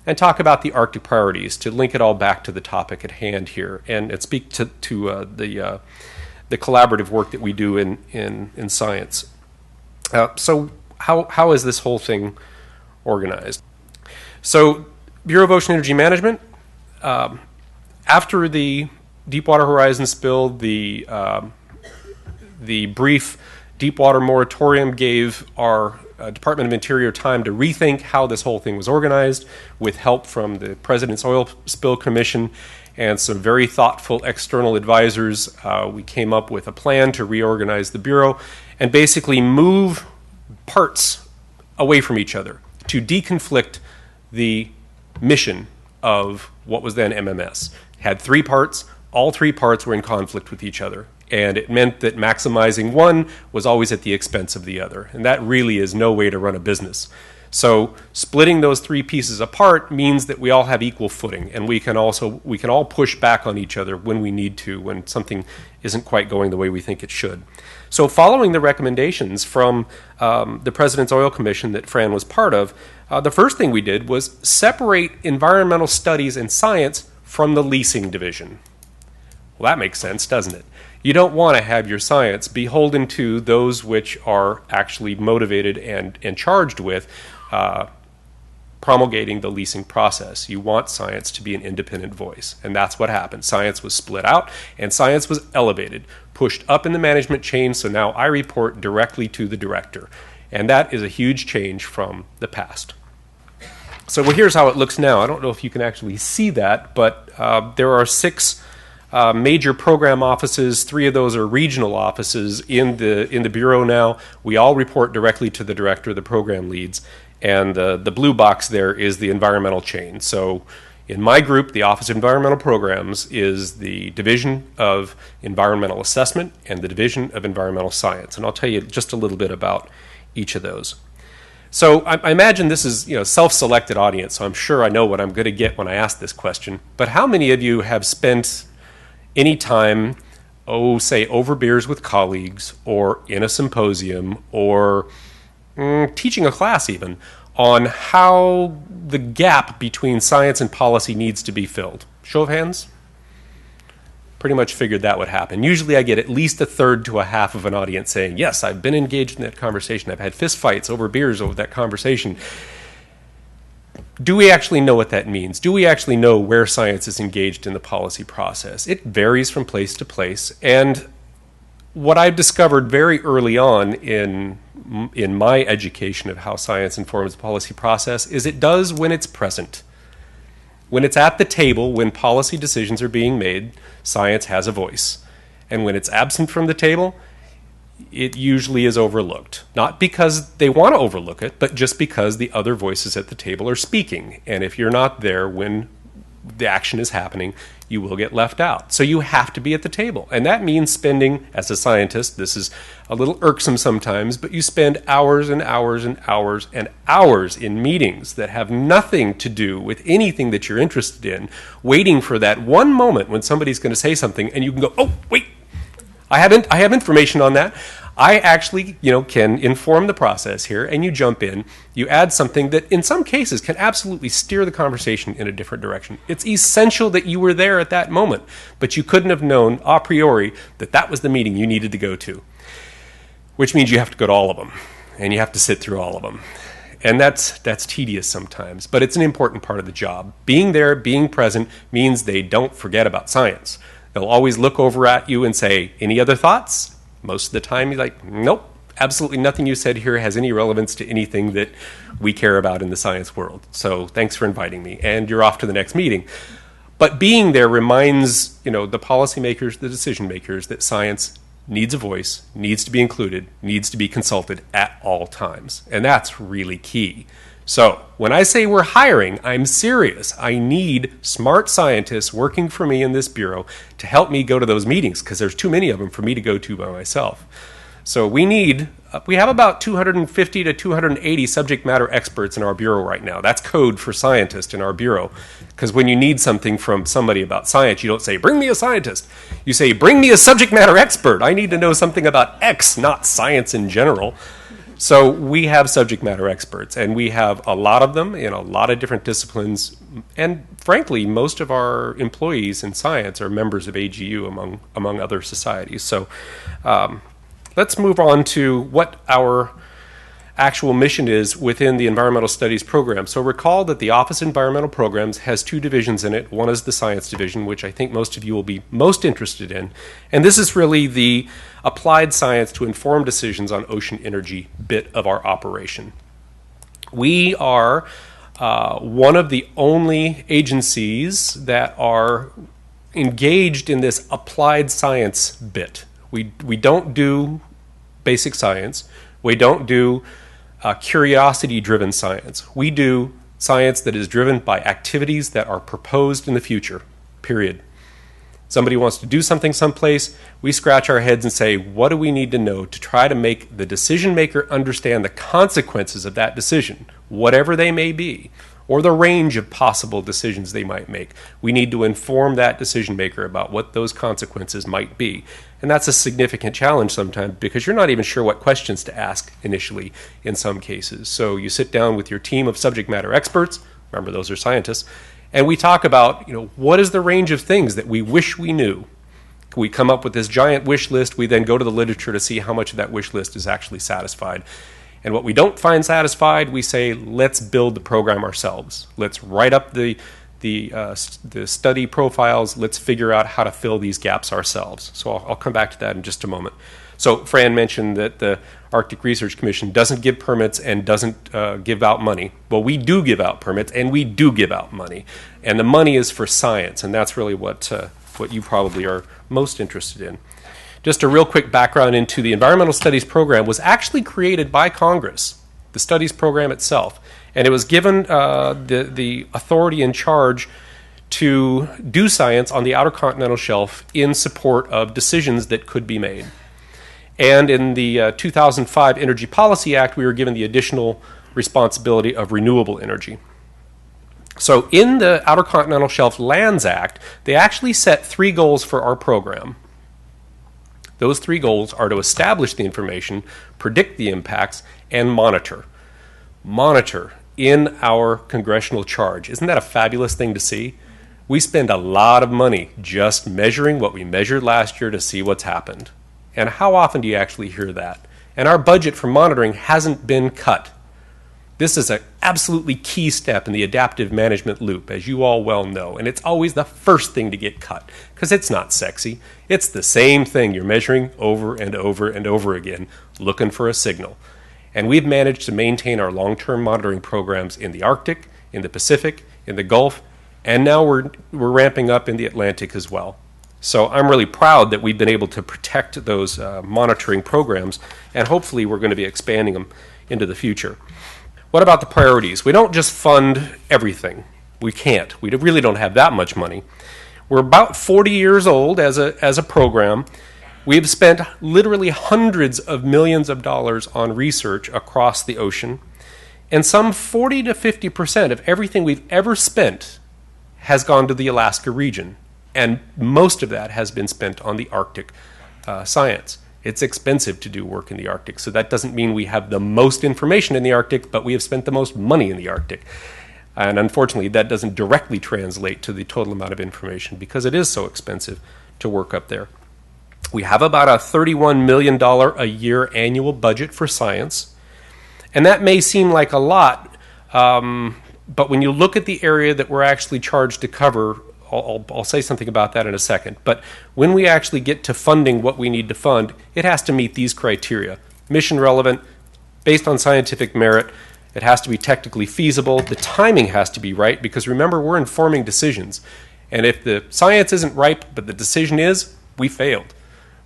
and talk about the Arctic priorities to link it all back to the topic at hand here, and speak to the collaborative work that we do in science. So how is this whole thing organized? So Bureau of Ocean Energy Management, after the Deepwater Horizon spill, the brief Deepwater moratorium gave our Department of Interior time to rethink how this whole thing was organized, with help from the President's Oil Spill Commission and some very thoughtful external advisors. We came up with a plan to reorganize the Bureau and basically move parts away from each other to deconflict the mission of what was then MMS. It had 3 parts. All 3 parts were in conflict with each other. And it meant that maximizing one was always at the expense of the other. And that really is no way to run a business. So splitting those 3 pieces apart means that we all have equal footing, and we can all push back on each other when we need to, when something isn't quite going the way we think it should. So following the recommendations from the President's Oil Commission that Fran was part of, the first thing we did was separate environmental studies and science from the leasing division. Well, that makes sense, doesn't it? You don't want to have your science beholden to those which are actually motivated and charged with promulgating the leasing process. You want science to be an independent voice, and that's what happened. Science was split out, and science was elevated, pushed up in the management chain, so now I report directly to the director, and that is a huge change from the past. So here's how it looks now. I don't know if you can actually see that, but there are 6 major program offices. 3 of those are regional offices in the Bureau now. We all report directly to the director, the program leads, and the blue box there is the environmental chain. So in my group, the Office of Environmental Programs is the Division of Environmental Assessment and the Division of Environmental Science. And I'll tell you just a little bit about each of those. So I imagine this is self-selected audience, so I'm sure I know what I'm going to get when I ask this question. But how many of you have spent any time, say, over beers with colleagues or in a symposium or teaching a class even, on how the gap between science and policy needs to be filled? Show of hands? Pretty much figured that would happen. Usually I get at least a third to a half of an audience saying, yes, I've been engaged in that conversation. I've had fist fights over beers over that conversation. Do we actually know what that means? Do we actually know where science is engaged in the policy process? It varies from place to place. And what I've discovered very early on in my education of how science informs the policy process is it does when it's present. When it's at the table, when policy decisions are being made, science has a voice. And when it's absent from the table, it usually is overlooked. Not because they want to overlook it, but just because the other voices at the table are speaking. And if you're not there when the action is happening, you will get left out. So you have to be at the table. And that means spending, as a scientist, this is a little irksome sometimes, but you spend hours and hours and hours and hours in meetings that have nothing to do with anything that you're interested in, waiting for that one moment when somebody's going to say something and you can go, oh, wait, I have information on that. I actually, can inform the process here, and you jump in, you add something that in some cases can absolutely steer the conversation in a different direction. It's essential that you were there at that moment, but you couldn't have known a priori that that was the meeting you needed to go to, which means you have to go to all of them, and you have to sit through all of them. And that's tedious sometimes, but it's an important part of the job. Being there, being present, means they don't forget about science. They'll always look over at you and say, any other thoughts? Most of the time, you're like, nope, absolutely nothing you said here has any relevance to anything that we care about in the science world. So thanks for inviting me, and you're off to the next meeting. But being there reminds, the policymakers, the decision makers, that science needs a voice, needs to be included, needs to be consulted at all times. And that's really key. So when I say we're hiring, I'm serious. I need smart scientists working for me in this bureau to help me go to those meetings, because there's too many of them for me to go to by myself. So we have about 250 to 280 subject matter experts in our bureau right now. That's code for scientist in our bureau. Because when you need something from somebody about science, you don't say, bring me a scientist. You say, bring me a subject matter expert. I need to know something about X, not science in general. So we have subject matter experts, and we have a lot of them in a lot of different disciplines. And frankly, most of our employees in science are members of AGU among other societies. So let's move on to what our actual mission is within the Environmental Studies program. So recall that the Office of Environmental Programs has two divisions in it. One is the Science Division, which I think most of you will be most interested in. And this is really the applied science to inform decisions on ocean energy bit of our operation. We are one of the only agencies that are engaged in this applied science bit. We don't do basic science. We don't do curiosity-driven science. We do science that is driven by activities that are proposed in the future, period. Somebody wants to do something someplace, we scratch our heads and say, what do we need to know to try to make the decision maker understand the consequences of that decision, whatever they may be, or the range of possible decisions they might make. We need to inform that decision maker about what those consequences might be. And that's a significant challenge sometimes, because you're not even sure what questions to ask initially in some cases. So you sit down with your team of subject matter experts, remember those are scientists, and we talk about, what is the range of things that we wish we knew? We come up with this giant wish list. We then go to the literature to see how much of that wish list is actually satisfied. And what we don't find satisfied, we say, let's build the program ourselves. Let's write up the study profiles. Let's figure out how to fill these gaps ourselves. So I'll come back to that in just a moment. So Fran mentioned that the Arctic Research Commission doesn't give permits and doesn't give out money. Well, we do give out permits, and we do give out money. And the money is for science, and that's really what you probably are most interested in. Just a real quick background into the Environmental Studies program was actually created by Congress, the studies program itself. And it was given the authority in charge to do science on the Outer Continental Shelf in support of decisions that could be made. And in the 2005 Energy Policy Act, we were given the additional responsibility of renewable energy. So in the Outer Continental Shelf Lands Act, they actually set 3 goals for our program. Those 3 goals are to establish the information, predict the impacts, and monitor. Monitor in our congressional charge. Isn't that a fabulous thing to see? We spend a lot of money just measuring what we measured last year to see what's happened. And how often do you actually hear that? And our budget for monitoring hasn't been cut. This is an absolutely key step in the adaptive management loop, as you all well know, and it's always the first thing to get cut, because it's not sexy. It's the same thing you're measuring over and over and over again, looking for a signal. And we've managed to maintain our long-term monitoring programs in the Arctic, in the Pacific, in the Gulf, and now we're ramping up in the Atlantic as well. So I'm really proud that we've been able to protect those monitoring programs, and hopefully we're going to be expanding them into the future. What about the priorities? We don't just fund everything. We can't. We really don't have that much money. We're about 40 years old as a program. We've spent literally hundreds of millions of dollars on research across the ocean, and some 40 to 50% of everything we've ever spent has gone to the Alaska region, and most of that has been spent on the Arctic science. It's expensive to do work in the Arctic, so that doesn't mean we have the most information in the Arctic, but we have spent the most money in the Arctic. And unfortunately, that doesn't directly translate to the total amount of information because it is so expensive to work up there. We have about a $31 million a year annual budget for science, and that may seem like a lot, but when you look at the area that we're actually charged to cover, I'll say something about that in a second. But when we actually get to funding what we need to fund, it has to meet these criteria. Mission relevant, based on scientific merit, it has to be technically feasible, the timing has to be right, because remember, we're informing decisions. And if the science isn't ripe, but the decision is, we failed.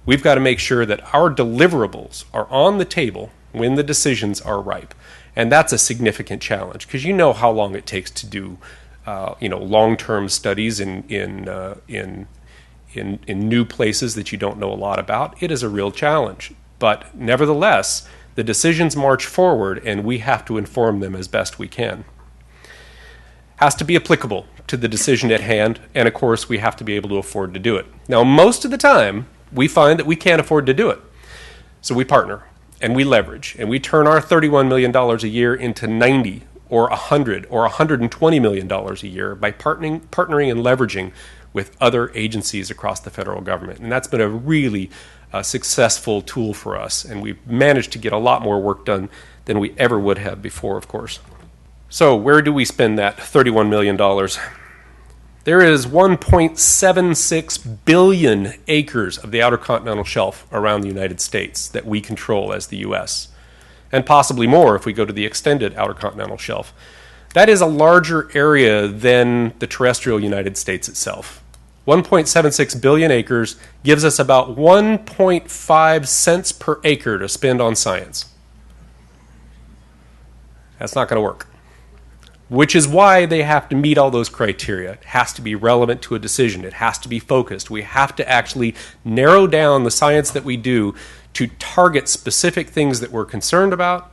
We've got to make sure that our deliverables are on the table when the decisions are ripe. And that's a significant challenge, because you know how long it takes to do long-term studies in new places that you don't know a lot about. It is a real challenge. But nevertheless, the decisions march forward, and we have to inform them as best we can. Has to be applicable to the decision at hand, and of course, we have to be able to afford to do it. Now, most of the time, we find that we can't afford to do it. So we partner, and we leverage, and we turn our $31 million a year into 90 or 100 or $120 million a year by partnering and leveraging with other agencies across the federal government. And that's been a really successful tool for us, and we've managed to get a lot more work done than we ever would have before, of course. So where do we spend that $31 million? There is 1.76 billion acres of the Outer Continental Shelf around the United States that we control as the U.S., and possibly more if we go to the extended Outer Continental Shelf. That is a larger area than the terrestrial United States itself. 1.76 billion acres gives us about 1.5 cents per acre to spend on science. That's not going to work. Which is why they have to meet all those criteria. It has to be relevant to a decision. It has to be focused. We have to actually narrow down the science that we do to target specific things that we're concerned about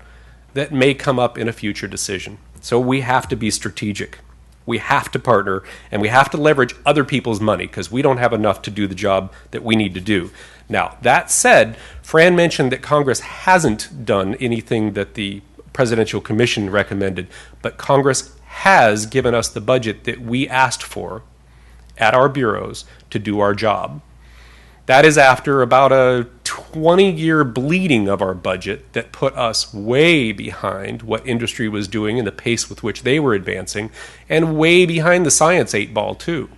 that may come up in a future decision. So we have to be strategic. We have to partner, and we have to leverage other people's money because we don't have enough to do the job that we need to do. Now, that said, Fran mentioned that Congress hasn't done anything that the Presidential Commission recommended, but Congress has given us the budget that we asked for at our bureaus to do our job. That is after about a 20-year bleeding of our budget that put us way behind what industry was doing and the pace with which they were advancing, and way behind the science 8-ball too.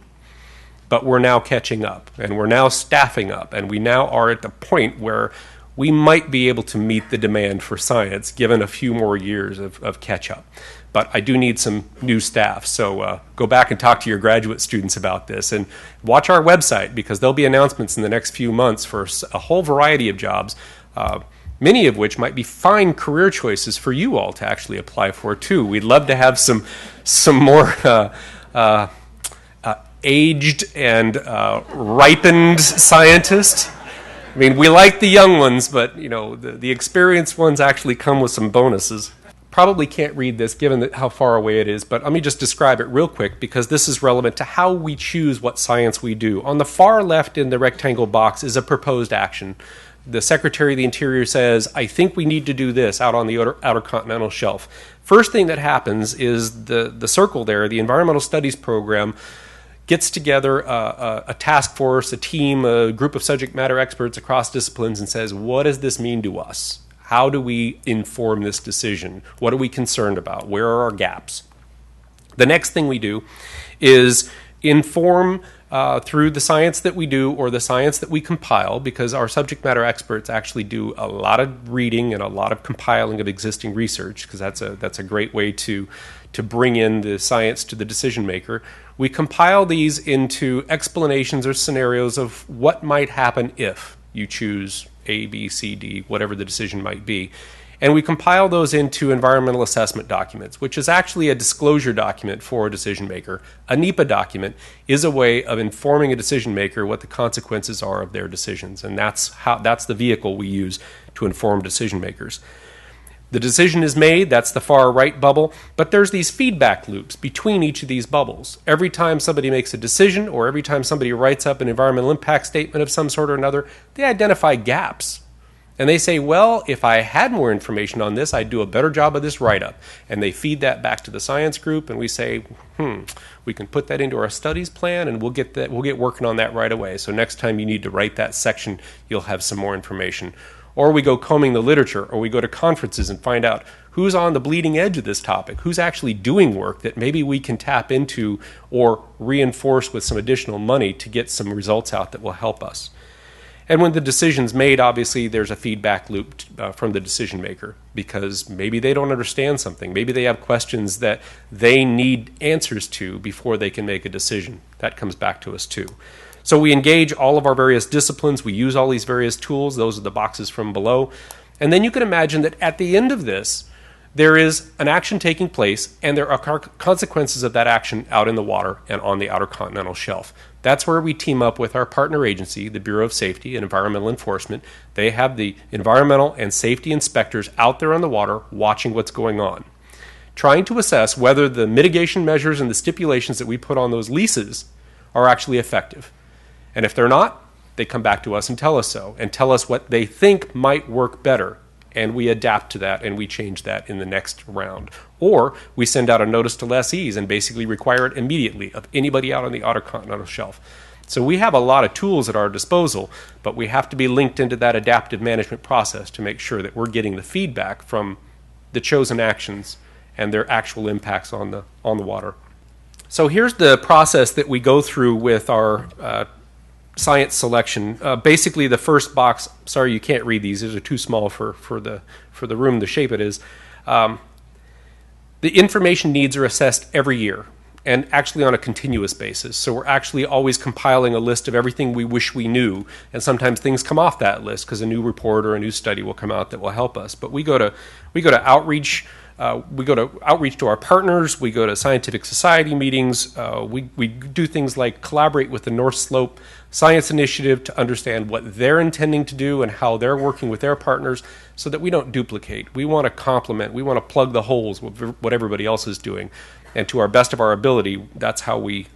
But we're now catching up, and we're now staffing up, and we now are at the point where we might be able to meet the demand for science given a few more years of catch-up. But I do need some new staff, so go back and talk to your graduate students about this, and watch our website because there'll be announcements in the next few months for a whole variety of jobs, many of which might be fine career choices for you all to actually apply for too. We'd love to have some more aged and ripened scientists. I mean, we like the young ones, but the experienced ones actually come with some bonuses. probably can't read this given how far away it is, but let me just describe it real quick because this is relevant to how we choose what science we do. On the far left in the rectangle box is a proposed action. The Secretary of the Interior says, I think we need to do this out on the outer continental shelf. First thing that happens is the circle there, the Environmental Studies Program, gets together a task force, a team, a group of subject matter experts across disciplines and says, what does this mean to us? How do we inform this decision? What are we concerned about? Where are our gaps? The next thing we do is inform through the science that we do or the science that we compile, because our subject matter experts actually do a lot of reading and a lot of compiling of existing research, because that's a great way to bring in the science to the decision maker. We compile these into explanations or scenarios of what might happen if you choose A, B, C, D, whatever the decision might be. And we compile those into environmental assessment documents, which is actually a disclosure document for a decision maker. A NEPA document is a way of informing a decision maker what the consequences are of their decisions, and that's the vehicle we use to inform decision makers. The decision is made, that's the far right bubble, but there's these feedback loops between each of these bubbles. Every time somebody makes a decision or every time somebody writes up an environmental impact statement of some sort or another, they identify gaps. And they say, well, if I had more information on this, I'd do a better job of this write-up. And they feed that back to the science group, and we say, we can put that into our studies plan, and we'll get working on that right away. So next time you need to write that section, you'll have some more information. Or we go combing the literature, or we go to conferences and find out who's on the bleeding edge of this topic, who's actually doing work that maybe we can tap into or reinforce with some additional money to get some results out that will help us. And when the decision's made, obviously, there's a feedback loop from the decision maker, because maybe they don't understand something. Maybe they have questions that they need answers to before they can make a decision. That comes back to us, too. So we engage all of our various disciplines. We use all these various tools. Those are the boxes from below. And then you can imagine that at the end of this, there is an action taking place, and there are consequences of that action out in the water and on the outer continental shelf. That's where we team up with our partner agency, the Bureau of Safety and Environmental Enforcement. They have the environmental and safety inspectors out there on the water watching what's going on, trying to assess whether the mitigation measures and the stipulations that we put on those leases are actually effective. And if they're not, they come back to us and tell us so, and tell us what they think might work better. And we adapt to that and we change that in the next round. Or we send out a notice to lessees and basically require it immediately of anybody out on the outer continental shelf. So we have a lot of tools at our disposal, but we have to be linked into that adaptive management process to make sure that we're getting the feedback from the chosen actions and their actual impacts on the water. So here's the process that we go through with our science selection. Basically, the first box, sorry you can't read these are too small for the room, the shape it is. The information needs are assessed every year, and actually on a continuous basis. So we're actually always compiling a list of everything we wish we knew, and sometimes things come off that list because a new report or a new study will come out that will help us. But we go to outreach. We go to outreach to our partners. We go to scientific society meetings. We do things like collaborate with the North Slope Science Initiative to understand what they're intending to do and how they're working with their partners, so that we don't duplicate. We want to complement. We want to plug the holes with what everybody else is doing, and to our best of our ability, that's how we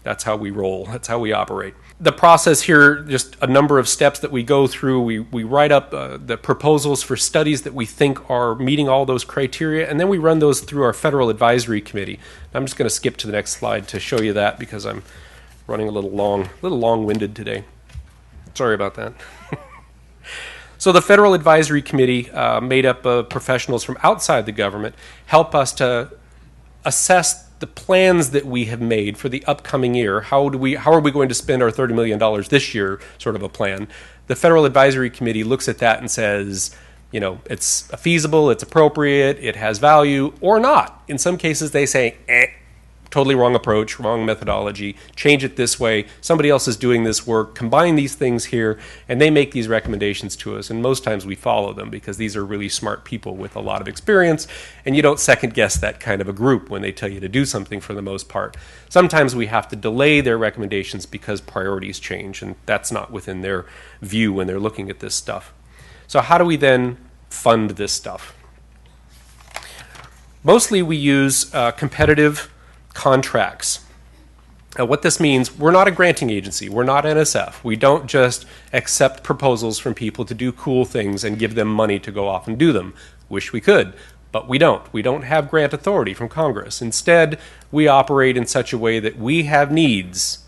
roll. That's how we operate. The process here, just a number of steps that we go through. We write up the proposals for studies that we think are meeting all those criteria, and then we run those through our Federal Advisory Committee. I'm just going to skip to the next slide to show you that, because I'm running a little long-winded today. Sorry about that. So the Federal Advisory Committee, made up of professionals from outside the government, help us to assess the plans that we have made for the upcoming year. How are we going to spend our $30 million this year, sort of a plan. The Federal Advisory Committee looks at that and says, it's feasible, it's appropriate, it has value, or not. In some cases they say, totally wrong approach, wrong methodology, change it this way, somebody else is doing this work, combine these things here, and they make these recommendations to us, and most times we follow them because these are really smart people with a lot of experience, and you don't second guess that kind of a group when they tell you to do something for the most part. Sometimes we have to delay their recommendations because priorities change, and that's not within their view when they're looking at this stuff. So how do we then fund this stuff? Mostly we use competitive contracts. What this means, we're not a granting agency. We're not NSF. We don't just accept proposals from people to do cool things and give them money to go off and do them. Wish we could, but we don't. We don't have grant authority from Congress. Instead, we operate in such a way that we have needs.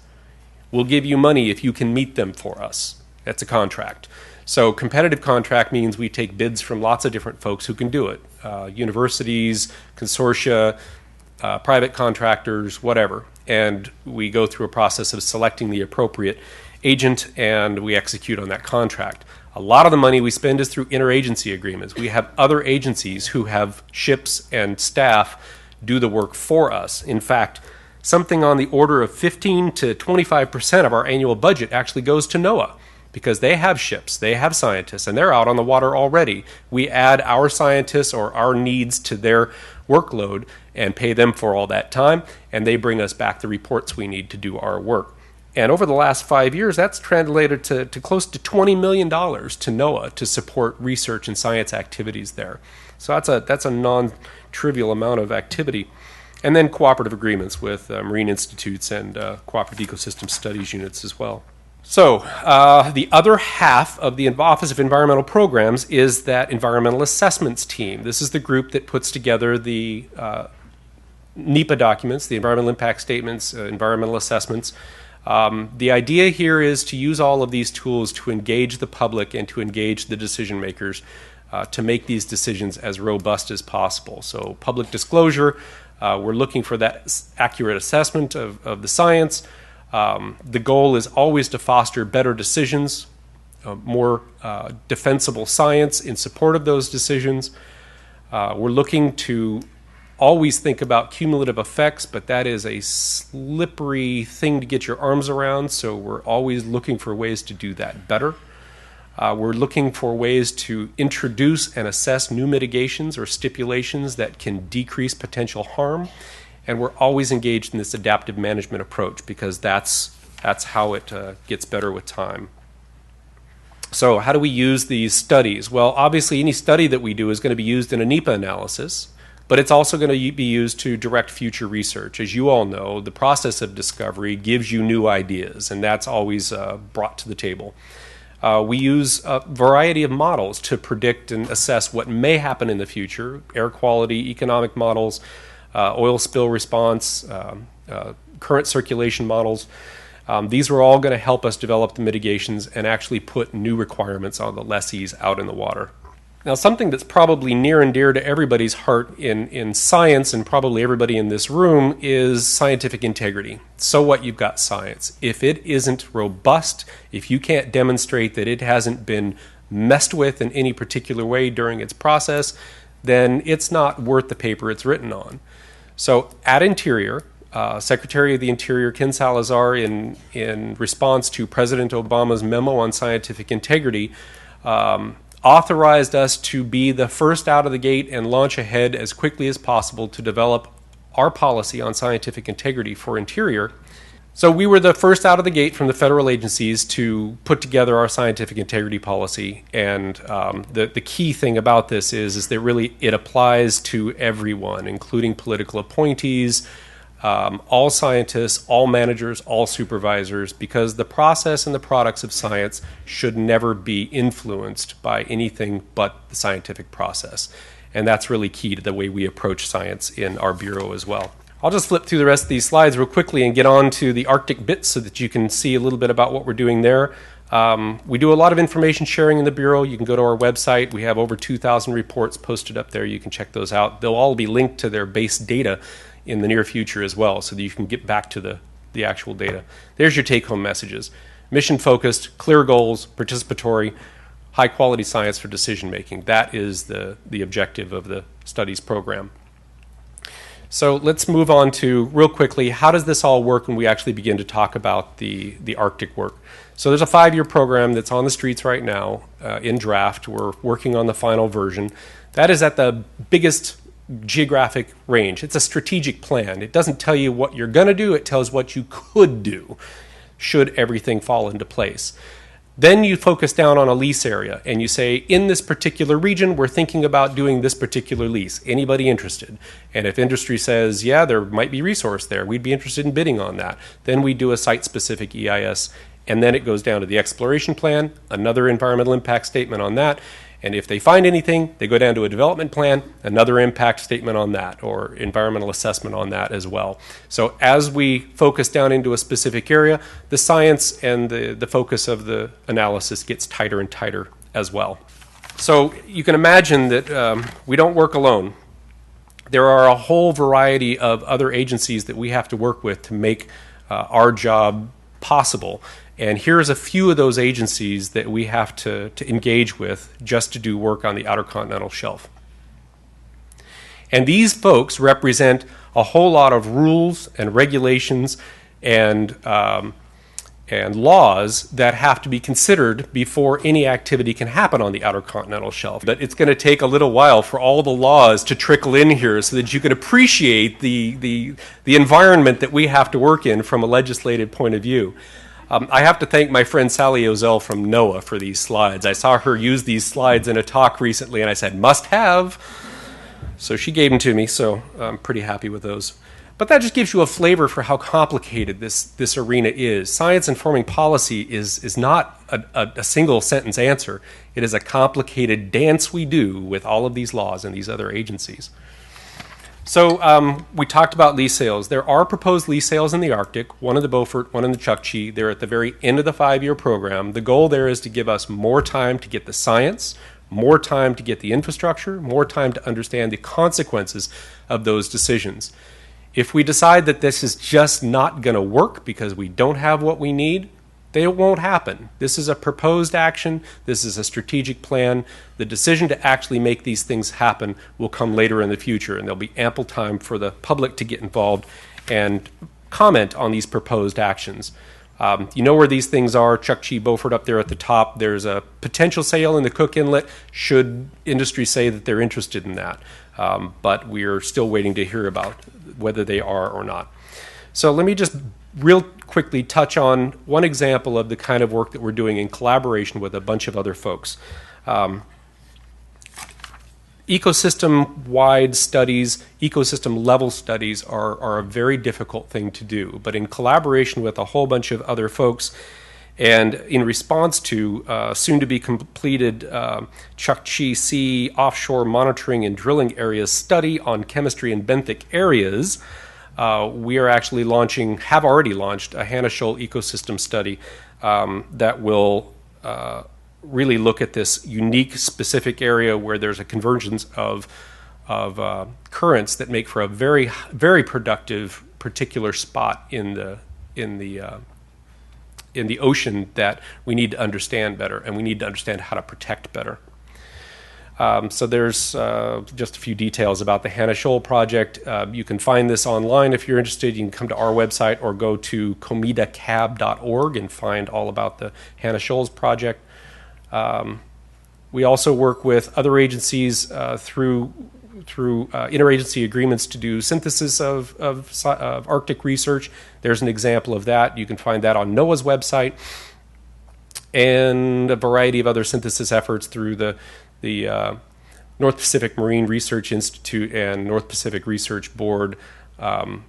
We'll give you money if you can meet them for us. That's a contract. So competitive contract means we take bids from lots of different folks who can do it. Universities, consortia, private contractors, whatever. And we go through a process of selecting the appropriate agent, and we execute on that contract. A lot of the money we spend is through interagency agreements. We have other agencies who have ships and staff do the work for us. In fact, something on the order of 15 to 25% of our annual budget actually goes to NOAA, because they have ships, they have scientists, and they're out on the water already. We add our scientists or our needs to their workload and pay them for all that time, and they bring us back the reports we need to do our work. And over the last 5 years, that's translated to close to $20 million to NOAA to support research and science activities there. So that's a non-trivial amount of activity. And then cooperative agreements with marine institutes and cooperative ecosystem studies units as well. So the other half of the Office of Environmental Programs is that environmental assessments team. This is the group that puts together the NEPA documents, the environmental impact statements, environmental assessments. The idea here is to use all of these tools to engage the public and to engage the decision makers to make these decisions as robust as possible. So public disclosure, we're looking for that accurate assessment of the science. The goal is always to foster better decisions, more defensible science in support of those decisions. We're looking to always think about cumulative effects, but that is a slippery thing to get your arms around, so we're always looking for ways to do that better. We're looking for ways to introduce and assess new mitigations or stipulations that can decrease potential harm. And we're always engaged in this adaptive management approach because that's how it gets better with time. So how do we use these studies? Well, obviously any study that we do is going to be used in a NEPA analysis, but it's also going to be used to direct future research. As you all know, the process of discovery gives you new ideas, and that's always brought to the table. We use a variety of models to predict and assess what may happen in the future: air quality, economic models, oil spill response, current circulation models. These are all going to help us develop the mitigations and actually put new requirements on the lessees out in the water. Now, something that's probably near and dear to everybody's heart in science, and probably everybody in this room, is scientific integrity. So what? You've got science. If it isn't robust, if you can't demonstrate that it hasn't been messed with in any particular way during its process, then it's not worth the paper it's written on. So at Interior, Secretary of the Interior Ken Salazar, in response to President Obama's memo on scientific integrity, authorized us to be the first out of the gate and launch ahead as quickly as possible to develop our policy on scientific integrity for Interior. So we were the first out of the gate from the federal agencies to put together our scientific integrity policy. And the key thing about this is that really it applies to everyone, including political appointees, all scientists, all managers, all supervisors, because the process and the products of science should never be influenced by anything but the scientific process. And that's really key to the way we approach science in our Bureau as well. I'll just flip through the rest of these slides real quickly and get on to the Arctic bits so that you can see a little bit about what we're doing there. We do a lot of information sharing in the Bureau. You can go to our website. We have over 2,000 reports posted up there. You can check those out. They'll all be linked to their base data in the near future as well, so that you can get back to the actual data. There's your take-home messages. Mission-focused, clear goals, participatory, high-quality science for decision-making. That is the objective of the studies program. So let's move on to, real quickly, how does this all work when we actually begin to talk about the Arctic work? So there's a 5-year program that's on the streets right now in draft. We're working on the final version. That is at the biggest geographic range. It's a strategic plan. It doesn't tell you what you're going to do. It tells what you could do should everything fall into place. Then you focus down on a lease area and you say, in this particular region, we're thinking about doing this particular lease. Anybody interested? And if industry says, yeah, there might be resource there, we'd be interested in bidding on that. Then we do a site-specific EIS, and then it goes down to the exploration plan, another environmental impact statement on that. And if they find anything, they go down to a development plan, another impact statement on that, or environmental assessment on that as well. So as we focus down into a specific area, the science and the focus of the analysis gets tighter and tighter as well. So you can imagine that we don't work alone. There are a whole variety of other agencies that we have to work with to make our job possible. And here's a few of those agencies that we have to engage with just to do work on the Outer Continental Shelf. And these folks represent a whole lot of rules and regulations and laws that have to be considered before any activity can happen on the Outer Continental Shelf. But it's going to take a little while for all the laws to trickle in here so that you can appreciate the environment that we have to work in from a legislative point of view. I have to thank my friend Sally Ozell from NOAA for these slides. I saw her use these slides in a talk recently, and I said, must have. So she gave them to me, so I'm pretty happy with those. But that just gives you a flavor for how complicated this arena is. Science informing policy is not a single sentence answer. It is a complicated dance we do with all of these laws and these other agencies. So we talked about lease sales. There are proposed lease sales in the Arctic, one in the Beaufort, one in the Chukchi. They're at the very end of the 5-year program. The goal there is to give us more time to get the science, more time to get the infrastructure, more time to understand the consequences of those decisions. If we decide that this is just not going to work because we don't have what we need, they won't happen. This is a proposed action. This is a strategic plan. The decision to actually make these things happen will come later in the future, and there'll be ample time for the public to get involved and comment on these proposed actions. You know where these things are, Chukchi, Beaufort up there at the top. There's a potential sale in the Cook Inlet should industry say that they're interested in that. But we're still waiting to hear about whether they are or not. So let me just real quickly touch on one example of the kind of work that we're doing in collaboration with a bunch of other folks. Ecosystem-wide studies, ecosystem-level studies are a very difficult thing to do. But in collaboration with a whole bunch of other folks, and in response to soon-to-be-completed Chukchi Sea offshore monitoring and drilling areas study on chemistry in benthic areas, we are actually have already launched a Hannah Shoal ecosystem study that will really look at this unique specific area where there's a convergence of currents that make for a very, very productive particular spot in the ocean that we need to understand better, and we need to understand how to protect better. So there's just a few details about the Hannah Shoal project. You can find this online if you're interested. You can come to our website or go to comedacab.org and find all about the Hannah Shoals project. We also work with other agencies through interagency agreements to do synthesis of Arctic research. There's an example of that. You can find that on NOAA's website, and a variety of other synthesis efforts through the North Pacific Marine Research Institute and North Pacific Research Board, and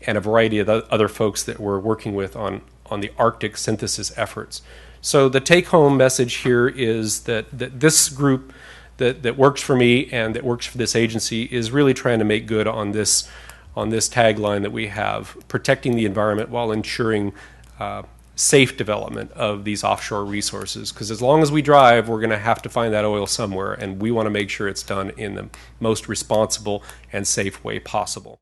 a variety of other folks that we're working with on the Arctic synthesis efforts. So the take-home message here is that this group that works for me and that works for this agency is really trying to make good on this tagline that we have, protecting the environment while ensuring safe development of these offshore resources. Because as long as we drive, we're going to have to find that oil somewhere, and we want to make sure it's done in the most responsible and safe way possible.